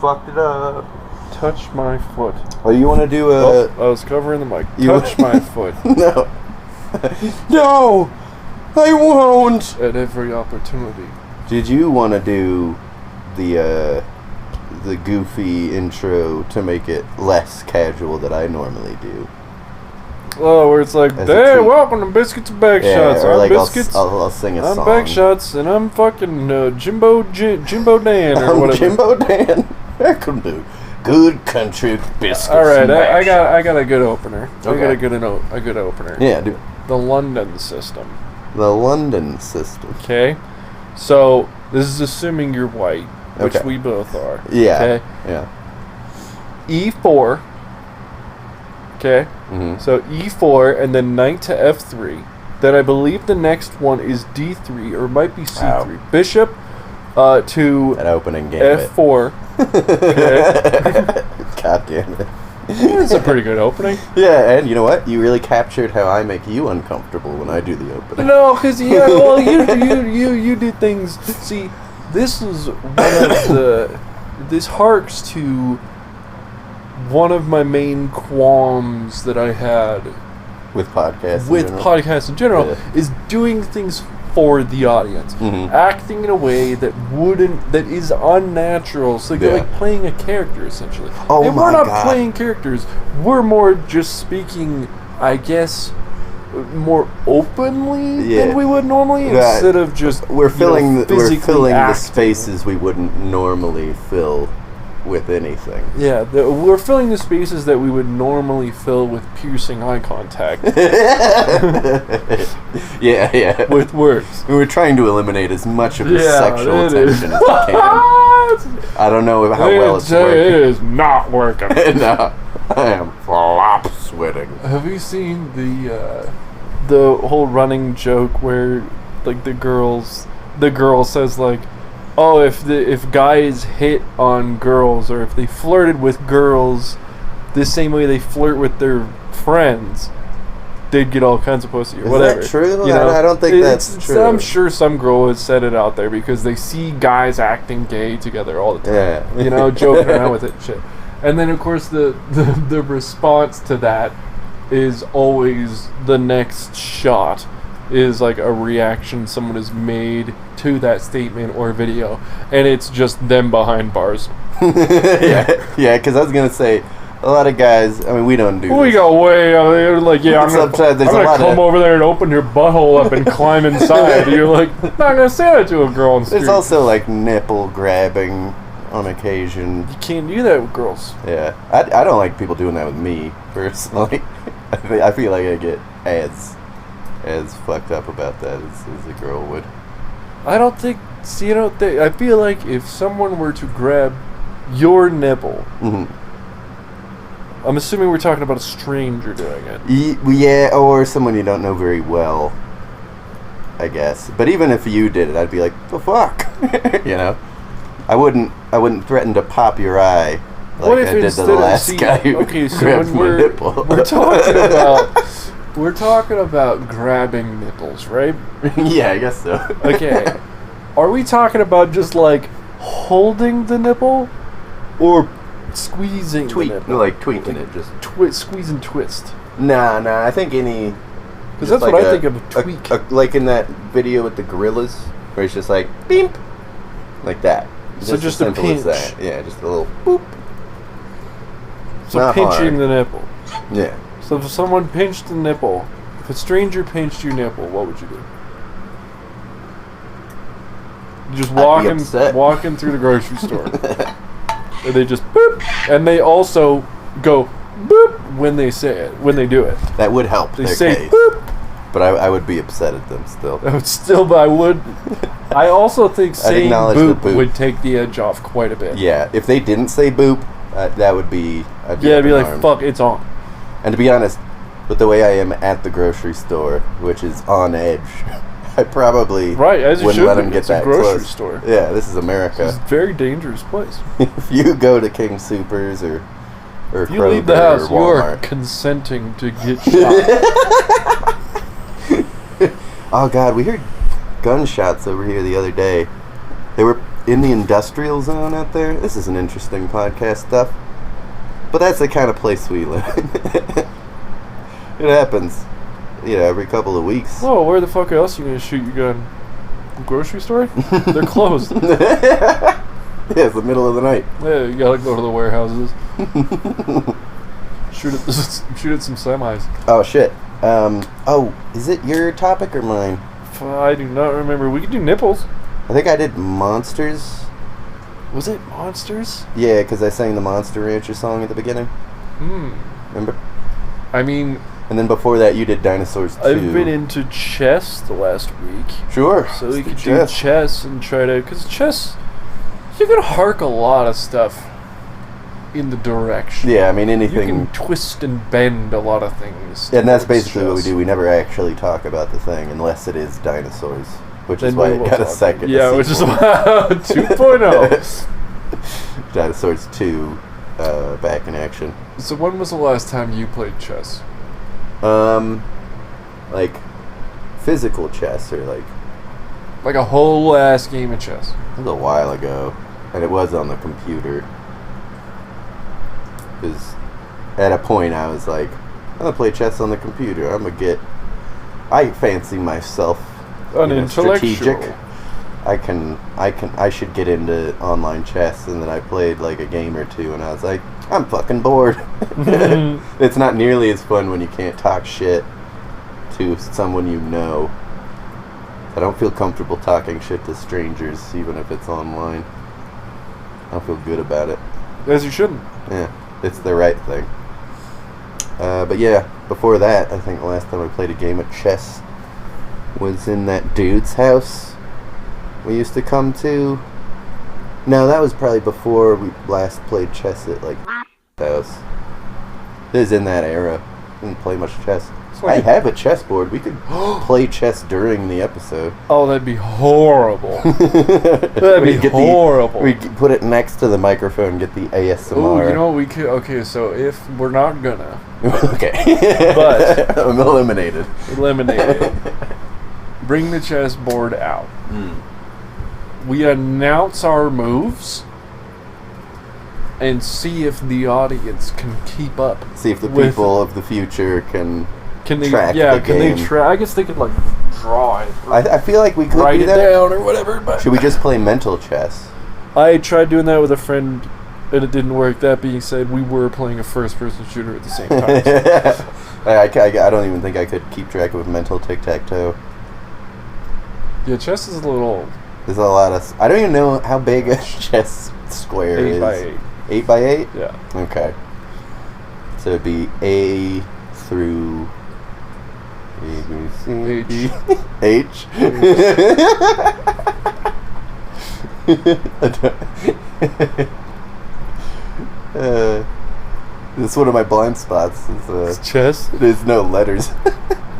fucked it up. Touch my foot. Oh, you want to do a... I was covering the mic. Touch my foot. No. No! I won't! At every opportunity. Did you want to do the goofy intro to make it less casual that I normally do? Oh, where it's like, hey, welcome to Biscuits and Backshots. Yeah, or I'm like Biscuits. I'll sing a song. I'm Backshots, and I'm fucking Jimbo Dan or whatever. Jimbo Dan. That could do. Good country biscuits. All right, I got a good opener. Okay. I got a good opener. Yeah, do it. The London system. The London system. Okay, so this is assuming you're white, which Okay. we both are. Yeah. Okay. Yeah. E4. Okay. Mm-hmm. So E4 and then knight to F3. Then I believe the next one is D3 or it might be C3. Wow. Bishop to An opening gambit. F4. Okay. God damn it. That's a pretty good opening. Yeah, and you know what? You really captured how I make you uncomfortable when I do the opening. No, because you do things. See, this is one of the. This harks to one of my main qualms that I had With podcasts. podcasts in general Yeah. is doing things for the audience, acting in a way that is unnatural. So you're like playing a character essentially. Oh and my we're not God. playing characters. We're more just speaking, I guess, more openly than we would normally, instead of just we're filling the acting. spaces we wouldn't normally fill with anything. Yeah, we're filling the spaces that we would normally fill with piercing eye contact. Yeah. With words. We were trying to eliminate as much of the sexual tension as we can. I don't know how well it's working. It is not working. No, I am flop sweating. Have you seen the whole running joke where like the girl says like, oh, if guys hit on girls or if they flirted with girls the same way they flirt with their friends, they'd get all kinds of pussy or whatever. Is that true? You know, I don't think that's true. I'm sure some girl has said it out there because they see guys acting gay together all the time. Yeah. You know, joking around with it and shit. And then, of course, the response to that is always the next shot is like a reaction someone has made to that statement or video, and it's just them behind bars. Yeah, because I was going to say, a lot of guys, I mean, we don't do We this. go way they're like, yeah, I'm gonna come over there and open your butthole up and climb inside. You're like, not gonna say that to a girl on the street. There's also like nipple grabbing on occasion. You can't do that with girls. Yeah, I don't like people doing that with me personally. I feel like I get as fucked up about that as a girl would. I don't think. See, I feel like if someone were to grab your nipple, I'm assuming we're talking about a stranger doing it. Yeah, or someone you don't know very well, I guess. But even if you did it, I'd be like, the fuck, you know. I wouldn't threaten to pop your eye like I did to the last guy who grabbed my nipple. We're talking about grabbing nipples, right? Yeah, I guess so. Okay. Are we talking about just like holding the nipple or squeezing the nipple? Like tweaking it, just squeeze and twist. Nah, I think any... Because that's like what I think of a tweak. Like in that video with the gorillas, where it's just like, beep, like that. So just as a simple pinch. as that. Yeah, just a little boop. So not pinching hard. the nipple. Yeah. So if someone pinched the nipple, if a stranger pinched your nipple, what would you do? Just walking through the grocery store. And they just boop, and they also go boop when they say it, when they do it. That would help. They say case. boop. But I would be upset at them still. I also think saying boop would take the edge off quite a bit. Yeah, if they didn't say boop, that would be... I'd be like, fuck, it's on. And to be honest, with the way I am at the grocery store, which is on edge, I probably wouldn't let them get that close. It's a grocery store. Yeah, this is America. It's a very dangerous place. If you go to King Soopers or if you leave the house, you are consenting to get shot. Oh God, we heard gunshots over here the other day. They were in the industrial zone out there. This is an interesting podcast stuff. But that's the kind of place we live in. It happens, every couple of weeks. Oh, where the fuck else are you going to shoot your gun? Grocery store? They're closed. Yeah, it's the middle of the night. Yeah, you gotta go to the warehouses. shoot at some semis. Oh, shit. Is it your topic or mine? I do not remember. We could do nipples. I think I did monsters. Was it monsters? Yeah, because I sang the Monster Rancher song at the beginning. Remember? I mean... And then before that, you did Dinosaurs 2. I've been into chess the last week. Sure. So we could do chess and try to... Because chess, you can hark a lot of stuff in the direction. Yeah, I mean, anything... You can twist and bend a lot of things. And that's basically what we do. We never actually talk about the thing unless it is dinosaurs. Which is why it got a second. Yeah, which is why 2.0. Dinosaurs 2 back in action. So when was the last time you played chess? Like physical chess or like a whole ass game of chess. It was a while ago, and it was on the computer. Because at a point I was like, I'm gonna play chess on the computer. I fancy myself an intellectual. Strategic. I should get into online chess, and then I played like a game or two, and I was like, I'm fucking bored. It's not nearly as fun when you can't talk shit to someone you know. I don't feel comfortable talking shit to strangers, even if it's online. I don't feel good about it. As you shouldn't. Yeah, it's the right thing. But yeah, before that, I think the last time I played a game of chess was in that dude's house we used to come to. No, that was probably before we last played chess at house. It was in that era. Didn't play much chess. I have a chessboard. We could play chess during the episode. Oh, that'd be horrible. That'd be horrible. We put it next to the microphone and get the ASMR. Oh, you know what we could... Okay, so if we're not gonna... Okay. But... I'm eliminated. Bring the chessboard out. We announce our moves and see if the audience can keep up. See if the people of the future can they track the can game. they track? I guess they could draw it. I feel like we could write do it that down or whatever. But should we just play mental chess? I tried doing that with a friend and it didn't work. That being said, we were playing a first-person shooter at the same time. So. I don't even think I could keep track of mental tic-tac-toe. Yeah, chess is a little... There's a lot of... I don't even know how big a chess square is. 8x8. 8x8? Yeah. Okay. So it'd be A through... A, B, C, H. D, H. This is one of my blind spots. It's chess? There's no letters.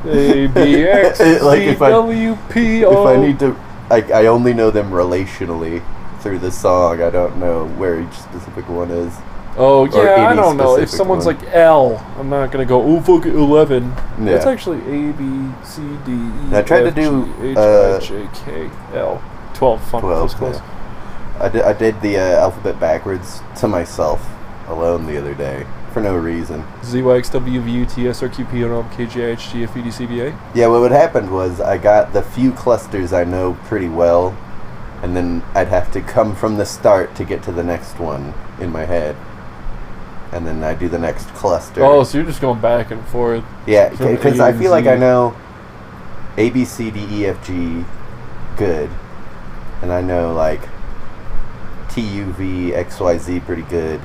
A, B, X, C, W, P, O. If I need to... I only know them relationally through the song. I don't know where each specific one is. Oh, yeah, I don't know. If someone's one. like L, I'm not going to go, oh, fuck it, 11. Yeah. It's actually A, B, C, D, E, I tried F, to do, G, H, I, J, K, L. 12. Fun. 12, Close. yeah. I did the alphabet backwards to myself alone the other day for no reason. Z, Y, X, W, V, U, T, S, R, Q, P, O, N, K, G, I, H, G, F, E, D, C, D, A. Yeah, what happened was I got the few clusters I know pretty well, and then I'd have to come from the start to get to the next one in my head. And then I do the next cluster. Oh, so you're just going back and forth. Yeah, because I feel like I know A, B, C, D, E, F, G good. And I know, T, U, V, X, Y, Z pretty good.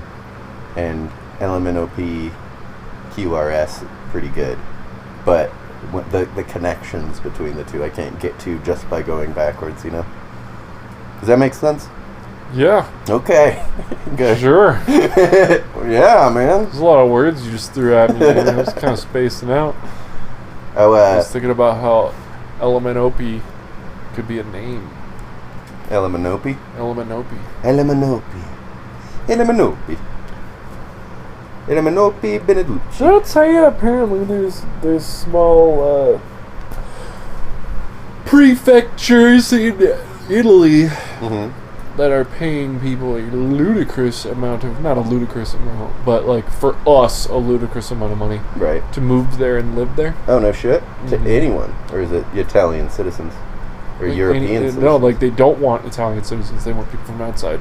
And L, M, N, O, P, Q, R, S pretty good. But the connections between the two I can't get to just by going backwards, you know? Does that make sense? Yeah. Okay. Good. Sure. Yeah, man. There's a lot of words you just threw at me. I was kind of spacing out. Oh, I was thinking about how LMNOP could be a name. Eleminopi? Eleminopi. Eleminopi. Eleminopi. Eleminopi Beneducci. Did I tell you apparently there's small prefectures in Italy that are paying people a ludicrous amount of, not a ludicrous amount, but like for us a ludicrous amount of money Right. to move there and live there. Oh, no shit? To Mhm. anyone? Or is it Italian citizens? Or Like European citizens? No, like they don't want Italian citizens. They want people from outside.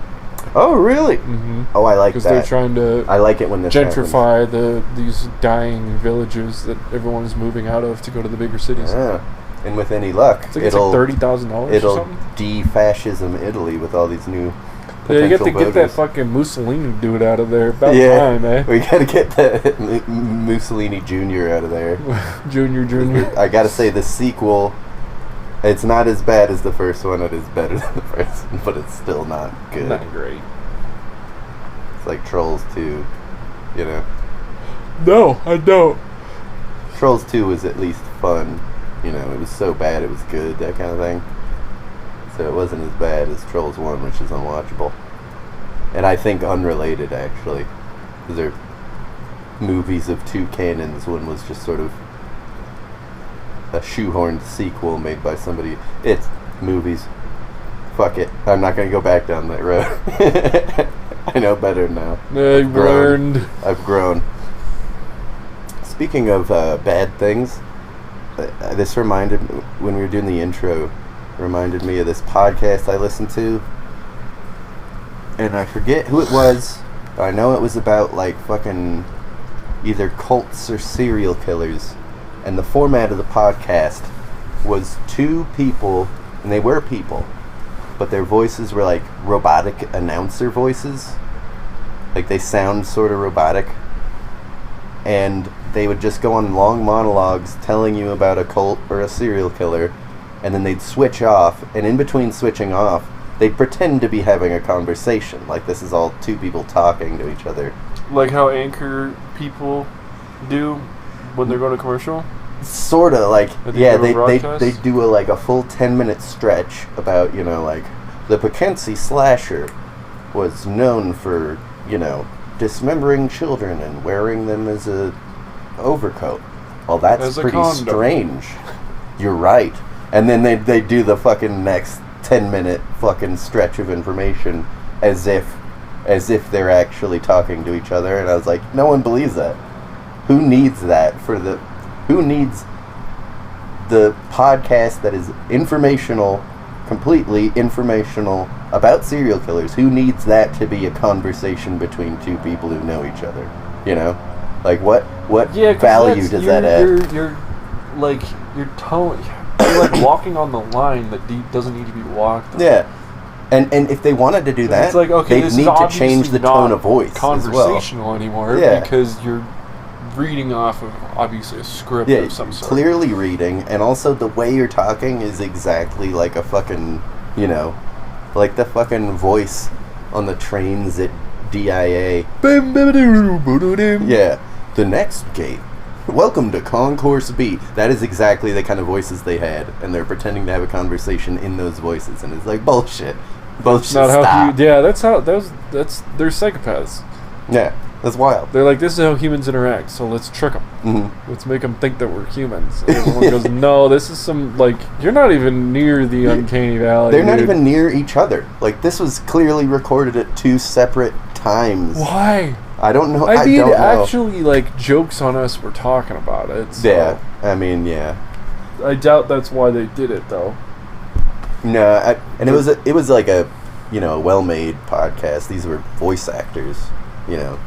Oh, really? Mm-hmm. Oh, I like Because that. they're trying to I like it when this gentrify these dying villages that everyone is moving out of to go to the bigger cities. happens. Yeah. And with any luck, It's like $30,000 or it'll something. de-fascism Italy with all these new Yeah, you get to potential get that voters. fucking Mussolini dude out of there. About Yeah. time, eh? We gotta get that Mussolini Jr. out of there. Junior. I gotta say, the sequel, it's not as bad as the first one. It is better than the first one, but it's still not good. Not great. It's like Trolls 2, you know. No, I don't. Trolls 2 was at least fun. You know, it was so bad it was good, that kind of thing. So it wasn't as bad as Trolls 1, which is unwatchable. And I think unrelated, actually. Because they're movies of two canons. One was just sort of a shoehorned sequel made by somebody. It's movies. Fuck it. I'm not going to go back down that road. I know better now. I've learned. I've grown. Speaking of bad things, this reminded me, when we were doing the intro, reminded me of this podcast I listened to. And I forget who it was. But I know it was about like fucking either cults or serial killers. And the format of the podcast was two people, and they were people, but their voices were like robotic announcer voices. Like they sound sort of robotic. And they would just go on long monologues telling you about a cult or a serial killer, and then they'd switch off, and in between switching off, they'd pretend to be having a conversation, like this is all two people talking to each other. Like how anchor people do when they're going to commercial? Sort of like, At the yeah, end of a they broadcast? do a full 10-minute stretch about, you know, like, the Poughkeepsie slasher was known for, you know, dismembering children and wearing them as a overcoat. Well, that's As a pretty condom. strange. You're right. And then they do the fucking next 10-minute fucking stretch of information as if they're actually talking to each other, and I was like, no one believes that. Who needs that who needs the podcast that is informational, completely informational about serial killers? Who needs that to be a conversation between two people who know each other? You know? Like, what value does that add? You're like, your tone, you're like walking on the line that doesn't need to be walked on. Yeah. And if they wanted to do that, It's like, okay, they'd this need is to obviously change the not tone of voice as well. conversational anymore, Yeah. because you're reading off of obviously a script Yeah, of some sort. clearly reading, and also the way you're talking is exactly like a fucking, you know, like the fucking voice on the trains at DIA. Yeah, the next gate. Welcome to Concourse B. That is exactly the kind of voices they had, and they're pretending to have a conversation in those voices, and it's like bullshit. Bullshit. Not Stop. how they're psychopaths. Yeah, that's wild. They're like, this is how humans interact, so let's trick them. Mm-hmm. Let's make them think that we're humans. And everyone goes, no, this is some, like, you're not even near the uncanny valley. They're not dude. even near each other. Like, this was clearly recorded at two separate times. Why? I don't know. I mean, don't know. actually, like, jokes on us were talking about it. So Yeah, I mean, yeah. I doubt that's why they did it, though. No, and it was like a, you know, a well-made podcast. These were voice actors, you know,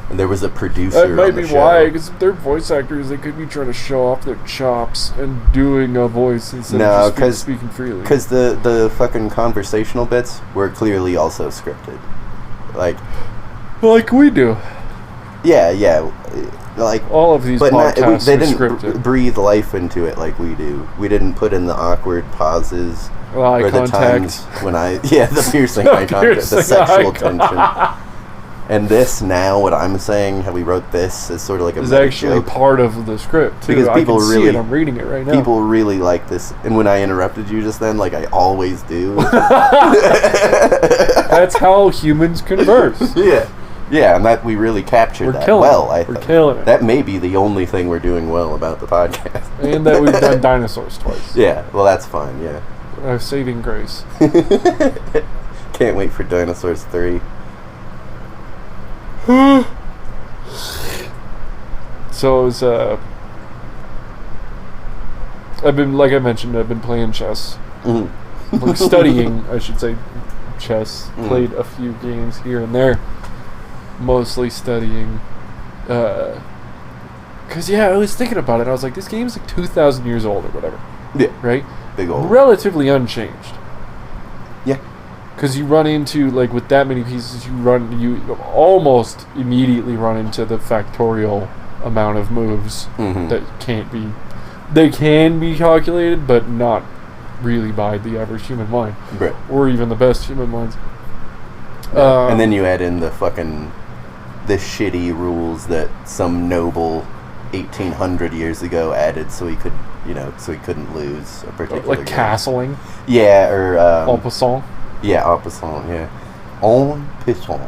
and there was a producer. That might on the be show. why, because if they're voice actors, they could be trying to show off their chops and doing a voice instead of just speaking freely. Because the fucking conversational bits were clearly also scripted, like we do. yeah, like All of these but podcasts they are didn't scripted. breathe life into it like we do. We didn't put in the awkward pauses Eye or the contact. times when the piercing eye contact, the Piercing sexual eye tension. And this now, what I'm saying, how we wrote this, is sort of like a Is meta actually joke. part of the script, too. Because people I can really- see it. I'm reading it right now. People really like this. And when I interrupted you just then, like I always do. That's how humans converse. Yeah, and that we really captured We're that killing well. it. I We're think. killing it. That may be the only thing we're doing well about the podcast. And that we've done dinosaurs twice. Yeah, well, that's fine. Yeah. Saving grace. Can't wait for Dinosaurs 3. So it was, I've been, like I mentioned, I've been playing chess. Like studying, I should say, chess. Played a few games here and there. Mostly studying. Because, I was thinking about it. I was like, this game's like 2,000 years old or whatever. Yeah. Right? Big old. Relatively unchanged. Yeah. Because you run into, like, with that many pieces, you almost immediately run into the factorial amount of moves that they can be calculated, but not really by the average human mind. Right. Or even the best human minds. Yeah. And then you add in the shitty rules that some noble 1800 years ago added so he could, so he couldn't lose a particular like game. castling. Yeah, or En passant. Yeah, en passant, yeah. En passant.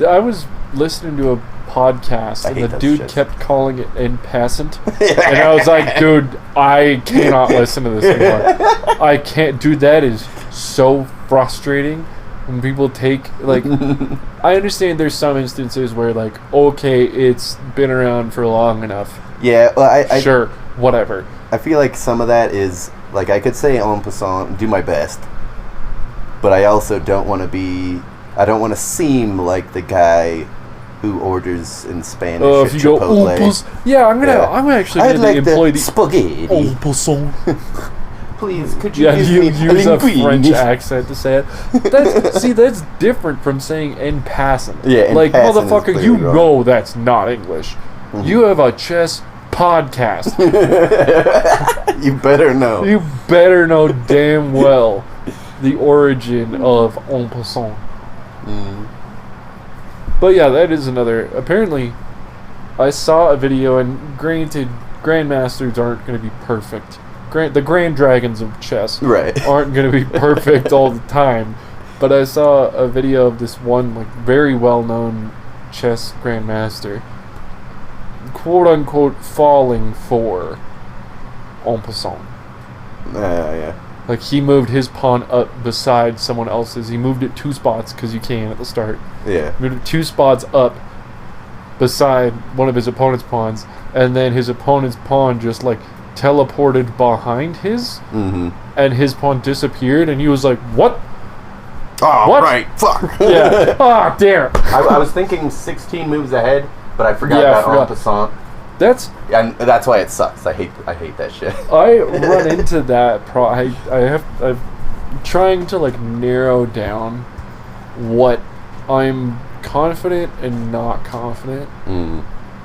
I was listening to a podcast and the dude kept calling it en passant. And I was like, dude, I cannot listen to this anymore. I can't. Dude, that is so frustrating. When people take, like, I understand there's some instances where, like, okay, it's been around for long enough. Yeah, well, sure, whatever. I feel like some of that is, like, I could say en passant, do my best, but I also don't want to seem like the guy who orders in Spanish at if you Chipotle. Go, I'm actually going to employ the spaghetti. En passant. Please, could you use a French accent to say it? That's different from saying en passant. Yeah, en like, passant motherfucker, you know that's not English. You have a chess podcast. You better know. You better know damn well the origin of en passant. But yeah, that is another. Apparently, I saw a video, and granted, grandmasters aren't going to be perfect. The grand dragons of chess aren't going to be perfect all the time. But I saw a video of this one, like, very well-known chess grandmaster, quote-unquote, falling for en passant. Yeah. Like, he moved his pawn up beside someone else's. He moved it 2 spots, because you can at the start. Yeah. Moved it 2 spots up beside one of his opponent's pawns, and then his opponent's pawn just, like, teleported behind his, and his pawn disappeared, and he was like, what? Oh, what? Right, fuck. Yeah. Oh, damn. I was thinking 16 moves ahead, but I forgot about en passant. That's why it sucks. I hate that shit. I run into that. I'm trying to, like, narrow down what I'm confident and not confident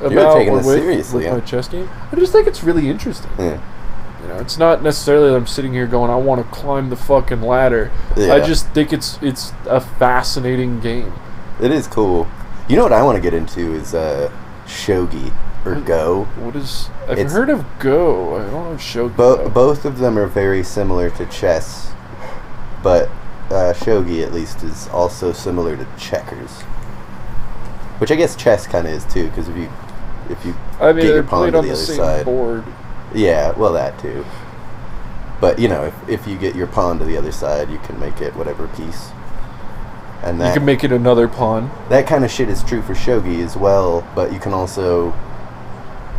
about with my chess game. I just think it's really interesting. Yeah. It's not necessarily that I'm sitting here going, I want to climb the fucking ladder. Yeah. I just think it's a fascinating game. It is cool. You know what I want to get into is shogi or go. I've heard of go. I don't know shogi. Both of them are very similar to chess, but shogi at least is also similar to checkers, which I guess chess kind of is too, because if you get your pawn to the other side, board. Yeah, well, that too. But if you get your pawn to the other side, you can make it whatever piece, and you can make it another pawn. That kind of shit is true for shogi as well. But you can also,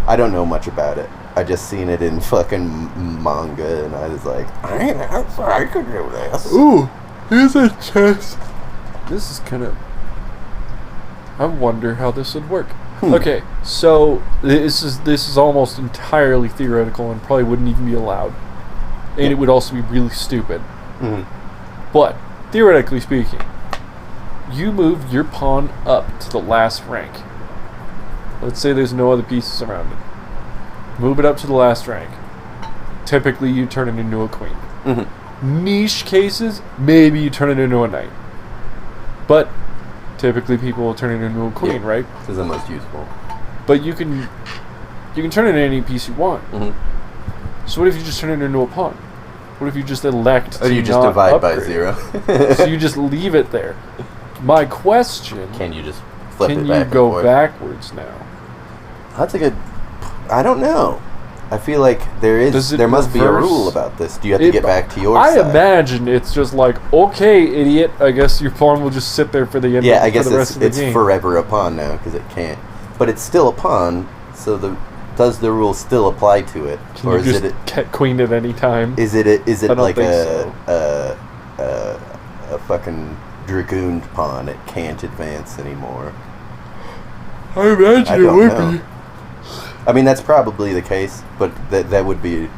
I don't know much about it. I just seen it in fucking manga, and I was like, I could do this. Ooh, here's a chess. This is kind of. I wonder how this would work. Okay, so this is almost entirely theoretical and probably wouldn't even be allowed, and it would also be really stupid. But theoretically speaking, you move your pawn up to the last rank. Let's say there's no other pieces around it. Move it up to the last rank. Typically, you turn it into a queen. Niche cases, maybe you turn it into a knight. But typically, people will turn it into a queen, right? This is the most useful. But you can turn it into any piece you want. So what if you just turn it into a pawn? What if you just elect to you just not divide upgrade? by 0? So you just leave it there. My question: Can you just flip it back? Can you go backwards now? That's a good. I don't know. I feel like there must be a rule about this. Do you have to get back to your side? I imagine it's just like, okay, idiot, I guess your pawn will just sit there for the end yeah, I for guess the rest of the it's game. forever a pawn now because it can't. But it's still a pawn, so does the rule still apply to it? Can you just get queen at any time? Is it like so. a fucking dragoon pawn? It can't advance anymore. I imagine it would be. I mean, that's probably the case, but that would be...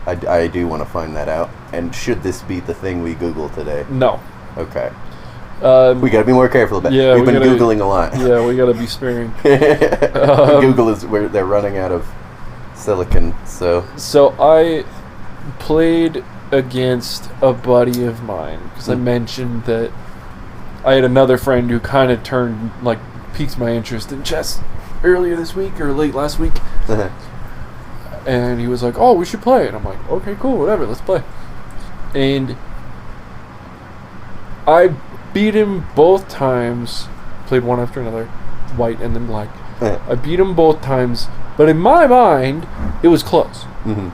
I do want to find that out. And should this be the thing we Google today? No. Okay. We gotta be more careful about it. Yeah, We've been Googling a lot. Yeah, we gotta be sparing. Google is where they're running out of silicon, so... So I played against a buddy of mine, because I mentioned that I had another friend who kind of piqued my interest in chess earlier this week or late last week. And he was like, oh, we should play. And I'm like, okay, cool, whatever, let's play. And I beat him both times. Played one after another, white and then black. I beat him both times, but in my mind, it was close. Mm-hmm.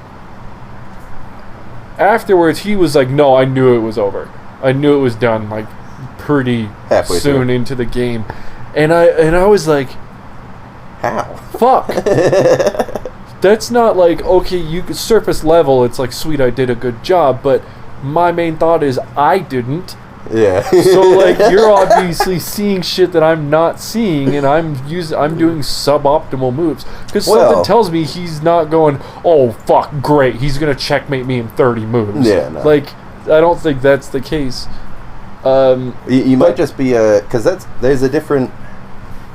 Afterwards, he was like, no, I knew it was over. I knew it was done, like, pretty halfway soon through. into the game. And I was like, how? Fuck. That's not like, okay, you could surface level, it's like, sweet, I did a good job, but my main thought is I didn't. Yeah. So like, you're obviously seeing shit that I'm not seeing, and I'm doing suboptimal moves because something tells me he's not going, oh fuck, great, he's gonna checkmate me in 30 moves. Yeah, no. Like, I don't think that's the case. You might just be because there's a different,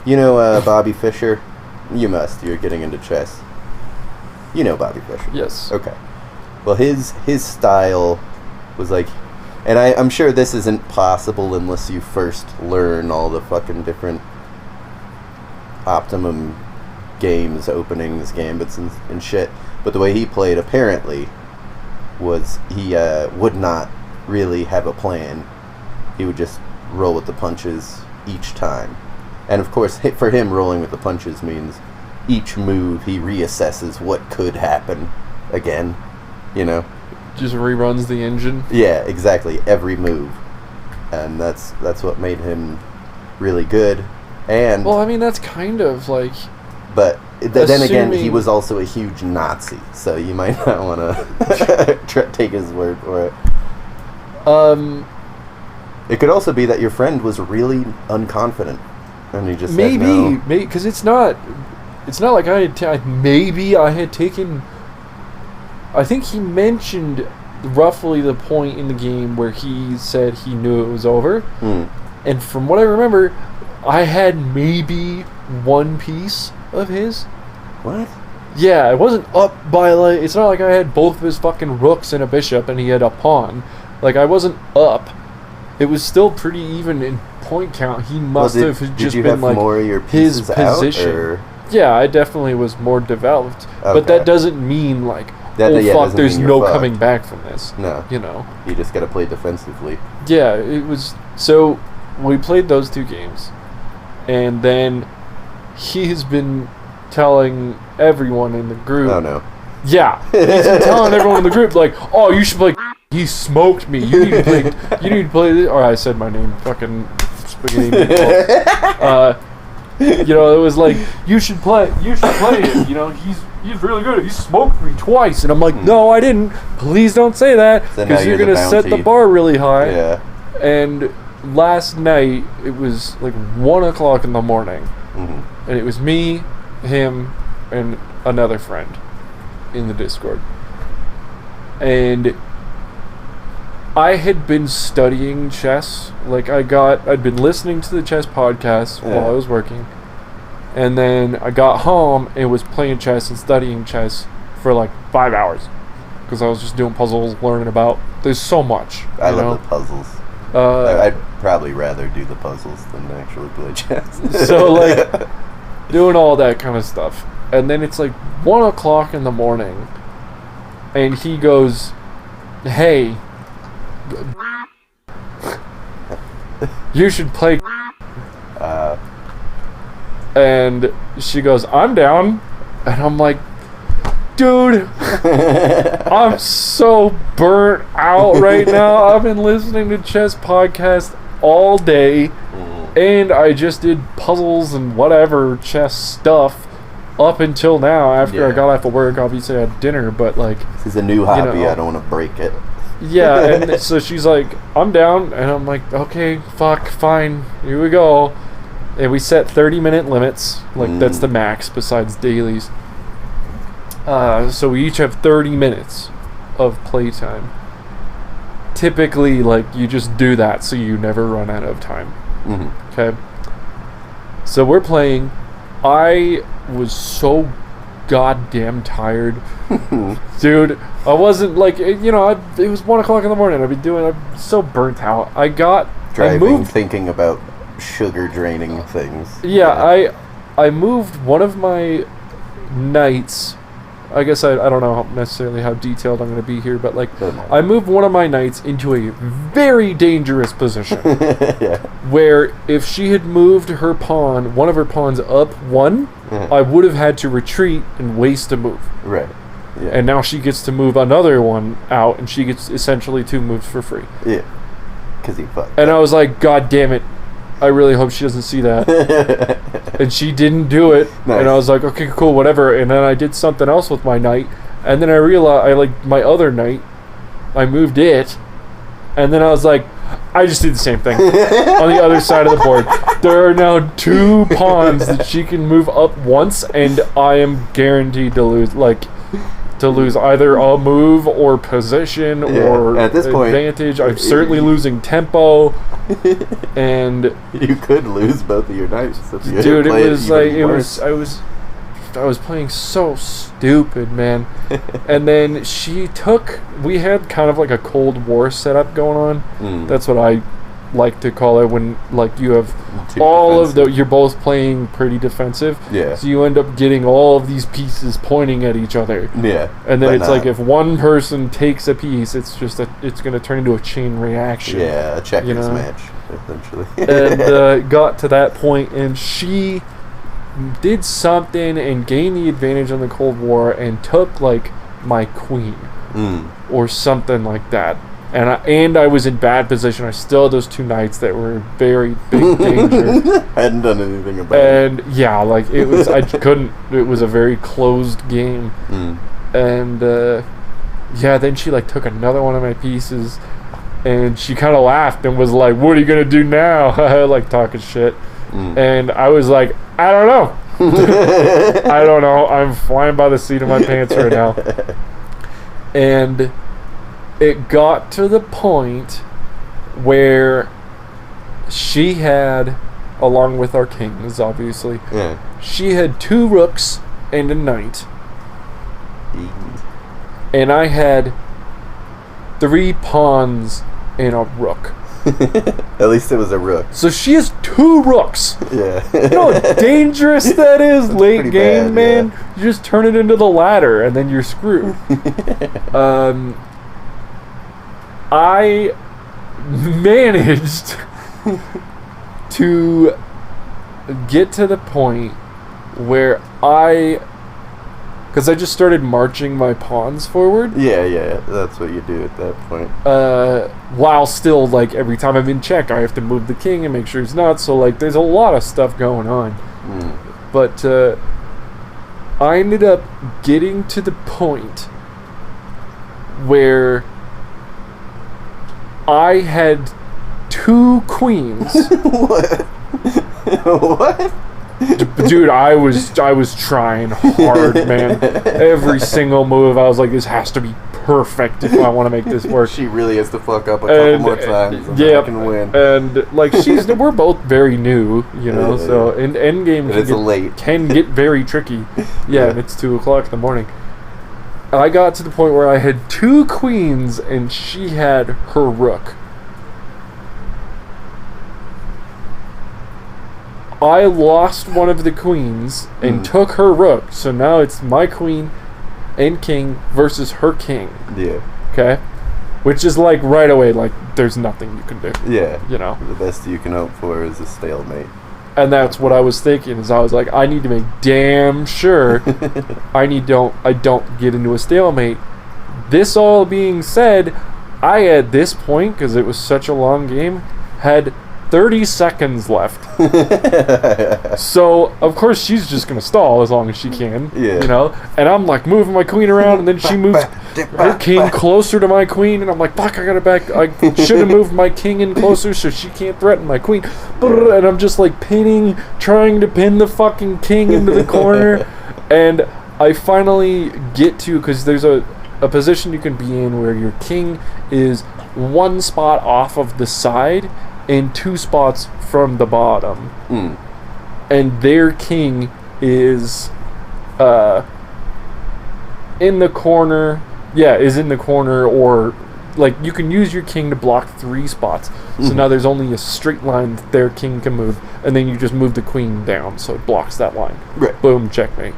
Bobby Fischer. You're getting into chess. You know Bobby Fischer. Yes. Okay. Well, his style was like, and I'm sure this isn't possible unless you first learn all the fucking different optimum games, openings, gambits, and shit. But the way he played, apparently, was he would not really have a plan. He would just roll with the punches each time. And of course, for him, rolling with the punches means each move he reassesses what could happen again, Just reruns the engine. Yeah, exactly. Every move. And that's what made him really good. And well, I mean, that's kind of like... But then again, he was also a huge Nazi, so you might not want to take his word for it. It could also be that your friend was really unconfident, and he just said no. Maybe, because it's not like I had maybe I had taken. I think he mentioned roughly the point in the game where he said he knew it was over, and from what I remember, I had maybe one piece of his. What? Yeah, it wasn't up by like. It's not like I had both of his fucking rooks and a bishop, and he had a pawn. Like, I wasn't up. It was still pretty even in point count. He must have just been like more of your his position. Out, or? Yeah, I definitely was more developed, but that doesn't mean like, fuck, there's no coming back from this. No, you just got to play defensively. Yeah, it was. So we played those two games, and then he has been telling everyone in the group. Oh no. Yeah, he's been telling everyone in the group like, oh, you should play. He smoked me. You need to play. You need to play this. Or I said my name. Fucking spaghetti meatballs. It was like, you should play. You should play it. He's really good. He smoked me twice, and I'm like, no, I didn't. Please don't say that, because you're gonna set the bar really high. Yeah. And last night it was like 1:00 in the morning, and it was me, him, and another friend in the Discord, and I had been studying chess. Like, I'd been listening to the chess podcast while I was working. And then I got home and was playing chess and studying chess for like 5 hours. Because I was just doing puzzles, learning about... There's so much. I love the puzzles. I'd probably rather do the puzzles than actually play chess. So, like, doing all that kind of stuff. And then it's like 1:00 in the morning. And he goes, hey... you should play. And she goes, I'm down. And I'm like, dude, I'm so burnt out right now. I've been listening to chess podcasts all day, and I just did puzzles and whatever chess stuff up until now. After I got off of work, obviously I had dinner, but like, this is a new hobby. I don't want to break it. Yeah, and so she's like, I'm down, and I'm like, okay, fuck, fine, here we go. And we set 30-minute limits, like that's the max besides dailies. So we each have 30 minutes of playtime. Typically, like, you just do that so you never run out of time. Okay? So we're playing. I was so goddamn tired. Dude, I wasn't, like, it was 1 o'clock in the morning. I'm so burnt out. Driving, thinking about sugar draining things. Yeah, I moved one of my knights. I guess I don't know necessarily how detailed I'm going to be here, but like, I moved one of my knights into a very dangerous position. Where if she had moved her pawn, one of her pawns up one, I would have had to retreat and waste a move. Right. Yeah. And now she gets to move another one out, and she gets essentially 2 moves for free. Yeah. Because he fucked. And I was like, God damn it. I really hope she doesn't see that. And she didn't do it. Nice. And I was like, okay, cool, whatever. And then I did something else with my knight. And then I realized, my other knight, I moved it. And then I was like, I just did the same thing on the other side of the board. There are now 2 pawns that she can move up once, and I am guaranteed to lose. To lose either a move or position or at this advantage. Point, I'm certainly losing tempo, and you could lose both of your knights. Dude, it was like I was playing so stupid, man. And then we had kind of like a Cold War setup going on. That's what I like to call it, when like you have you're both playing pretty defensive. Yeah. So you end up getting all of these pieces pointing at each other. Yeah. And then it's like if one person takes a piece, it's going to turn into a chain reaction. Yeah, a checkers match, essentially. And got to that point, and she did something and gained the advantage on the Cold War and took like my queen or something like that. And I was in bad position. I still had those 2 knights that were in very big danger. Hadn't done anything about it. And yeah, like it was, it was a very closed game. And then she like took another one of my pieces, and she kind of laughed and was like, "What are you gonna do now?" Like talking shit. And I was like, "I don't know." I don't know. I'm flying by the seat of my pants right now. And it got to the point where she had, along with our kings, obviously, she had 2 rooks and a knight. And I had 3 pawns and a rook. At least it was a rook. So she has 2 rooks. Yeah. You know how dangerous that is late game, bad, man? Yeah. You just turn it into the ladder and then you're screwed. I managed to get to the point where because I just started marching my pawns forward. Yeah, that's what you do at that point. While still, like, every time I'm in check, I have to move the king and make sure he's not. So, like, there's a lot of stuff going on. But I ended up getting to the point where I had 2 queens. What? Dude, I was trying hard, man. Every single move, I was like, this has to be perfect if I want to make this work. She really has to fuck up a couple more times and I can win. And like we're both very new, you know, so in endgame can get very tricky. Yeah, and it's 2 o'clock in the morning. I got to the point where I had 2 queens and she had her rook. I lost one of the queens and took her rook, so now it's my queen and king versus her king. Yeah. Okay? Which is like right away, like there's nothing you can do. Yeah. You know? The best you can hope for is a stalemate. And that's what I was thinking. Is I was like, I need to make damn sure I don't get into a stalemate. This all being said, I at this point, because it was such a long game, had 30 seconds left. So of course she's just gonna stall as long as she can, you know. And I'm like moving my queen around, and then she moves her king closer to my queen, and I'm like, fuck, I gotta back. I should have moved my king in closer so she can't threaten my queen. And I'm just like trying to pin the fucking king into the corner, and I finally get to, because there's a position you can be in where your king is one spot off of the side and 2 spots from the bottom. And their king is in the corner. Yeah, is in the corner, or like you can use your king to block 3 spots. So now there's only a straight line that their king can move, and then you just move the queen down so it blocks that line. Right. Boom, checkmate.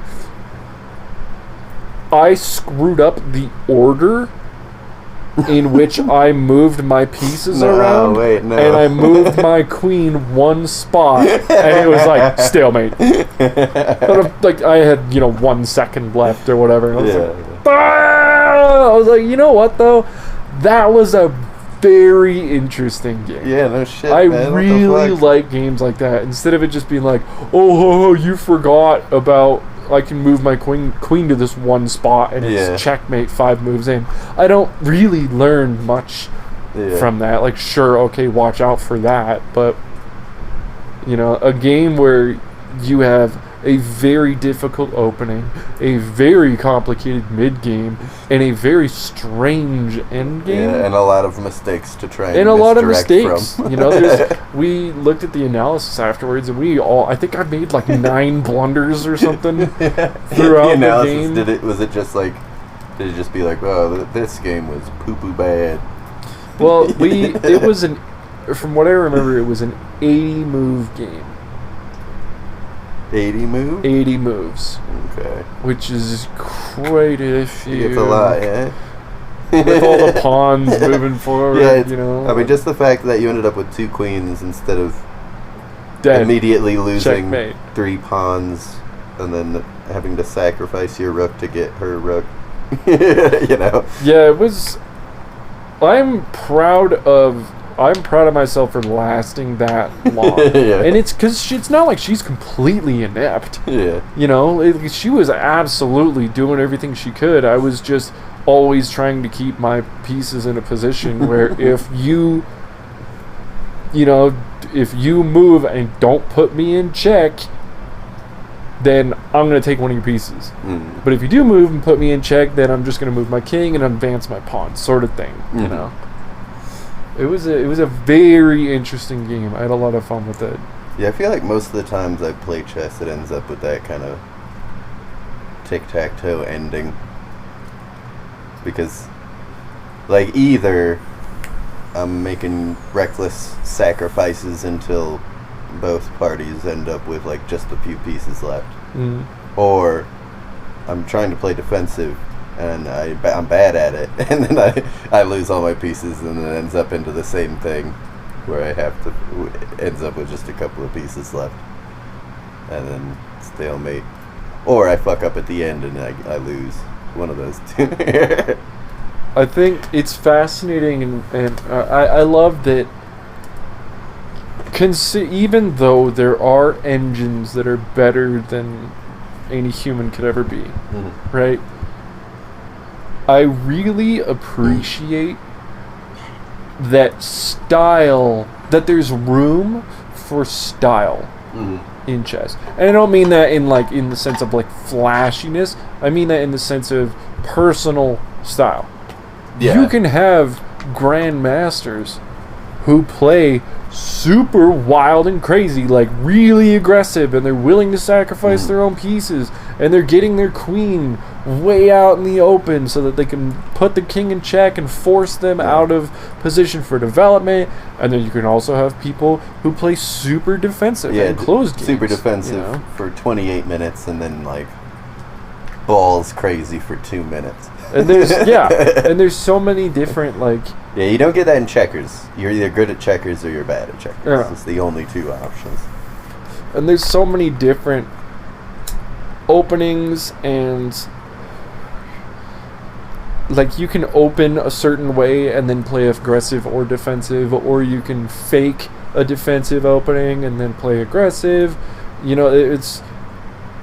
I screwed up the order in which I moved my pieces around, and I moved my queen 1 spot, and it was like stalemate. But like I had 1 second left or whatever. And I was like, you know what though, that was a very interesting game. Yeah, no shit. I man. really like games like that. Instead of it just being like, oh, you forgot about, I can move my queen to this 1 spot and it's checkmate 5 moves in. I don't really learn much from that. Like, sure, okay, watch out for that, but a game where you have a very difficult opening, a very complicated mid game, and a very strange end game. Yeah, and a lot of mistakes to try and a lot of misdirect mistakes. from. We looked at the analysis afterwards, and I think I made like 9 blunders or something throughout the game. Did it just be like, oh, this game was poo-poo bad? Well, it was from what I remember, it was an 80 move game. 80 moves? 80 moves. Okay. Which is quite a few. It's a lot, yeah. With all the pawns moving forward, I mean, just the fact that you ended up with 2 queens instead of immediately losing checkmate. 3 pawns and then having to sacrifice your rook to get her rook. Yeah, it was... I'm proud of myself for lasting that long. And it's because it's not like she's completely inept. Yeah. She was absolutely doing everything she could. I was just always trying to keep my pieces in a position where if you move and don't put me in check, then I'm going to take one of your pieces. But if you do move and put me in check, then I'm just going to move my king and advance my pawn, sort of thing. It was a very interesting game. I had a lot of fun with it. Yeah, I feel like most of the times I play chess, it ends up with that kind of tic-tac-toe ending. Because, like, either I'm making reckless sacrifices until both parties end up with, like, just a few pieces left. Or I'm trying to play defensive and I'm bad at it, and then I lose all my pieces, and it ends up into the same thing where ends up with just a couple of pieces left, and then stalemate, or I fuck up at the end and I lose. One of those 2. I think it's fascinating, and I love that. Even though there are engines that are better than any human could ever be, right? I really appreciate that there's room for style in chess. And I don't mean that in the sense of like flashiness. I mean that in the sense of personal style. Yeah. You can have grandmasters who play super wild and crazy, like really aggressive, and they're willing to sacrifice their own pieces, and they're getting their queen way out in the open so that they can put the king in check and force them out of position for development. And then you can also have people who play super defensive and closed games. Super defensive for 28 minutes and then like balls crazy for 2 minutes. And there's and there's so many different you don't get that in checkers. You're either good at checkers or you're bad at checkers. It's the only 2 options. And there's so many different openings, and like you can open a certain way and then play aggressive or defensive, or you can fake a defensive opening and then play aggressive. You know, it's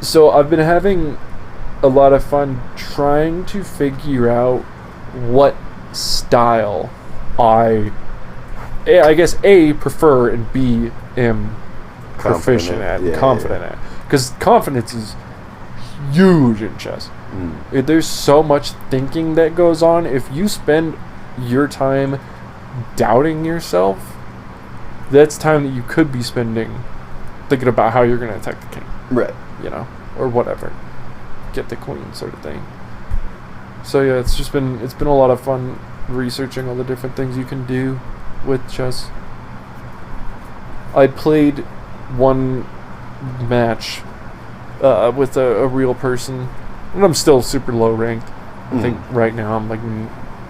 so I've been having a lot of fun trying to figure out what style I guess A, prefer, and B, am proficient at, confident at. Because confidence is huge in chess. There's so much thinking that goes on. If you spend your time doubting yourself, that's time that you could be spending thinking about how you're going to attack the king. Right. You know, or whatever. Get the queen sort of thing. So yeah, it's been a lot of fun researching all the different things you can do with chess. I played one match with a real person, and I'm still super low ranked. I think right now I'm like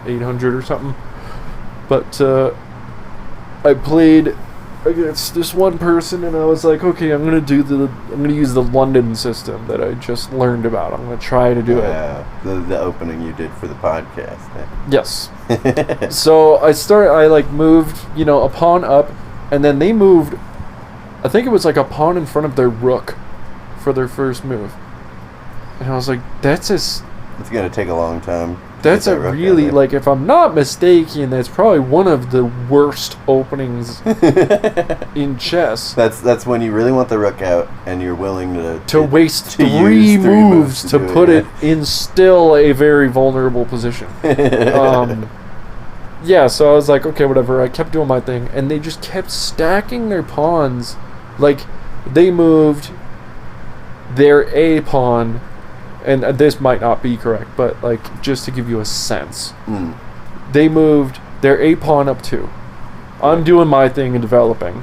800 or something. But I played against this one person, and I was like, okay, I'm gonna use the London system that I just learned about. I'm gonna try to do it. The opening you did for the podcast. Yes. So I moved, a pawn up, and then they moved, I think it was like a pawn in front of their rook for their first move. And I was like, it's gonna take a long time. That's a really, like, if I'm not mistaken, that's probably one of the worst openings in chess. That's when you really want the rook out, and you're willing to waste three moves to put it in still a very vulnerable position. Yeah, so I was like, okay, whatever. I kept doing my thing, and they just kept stacking their pawns. Like, they moved their A pawn. And this might not be correct, but like just to give you a sense, they moved their A pawn up 2. I'm doing my thing and developing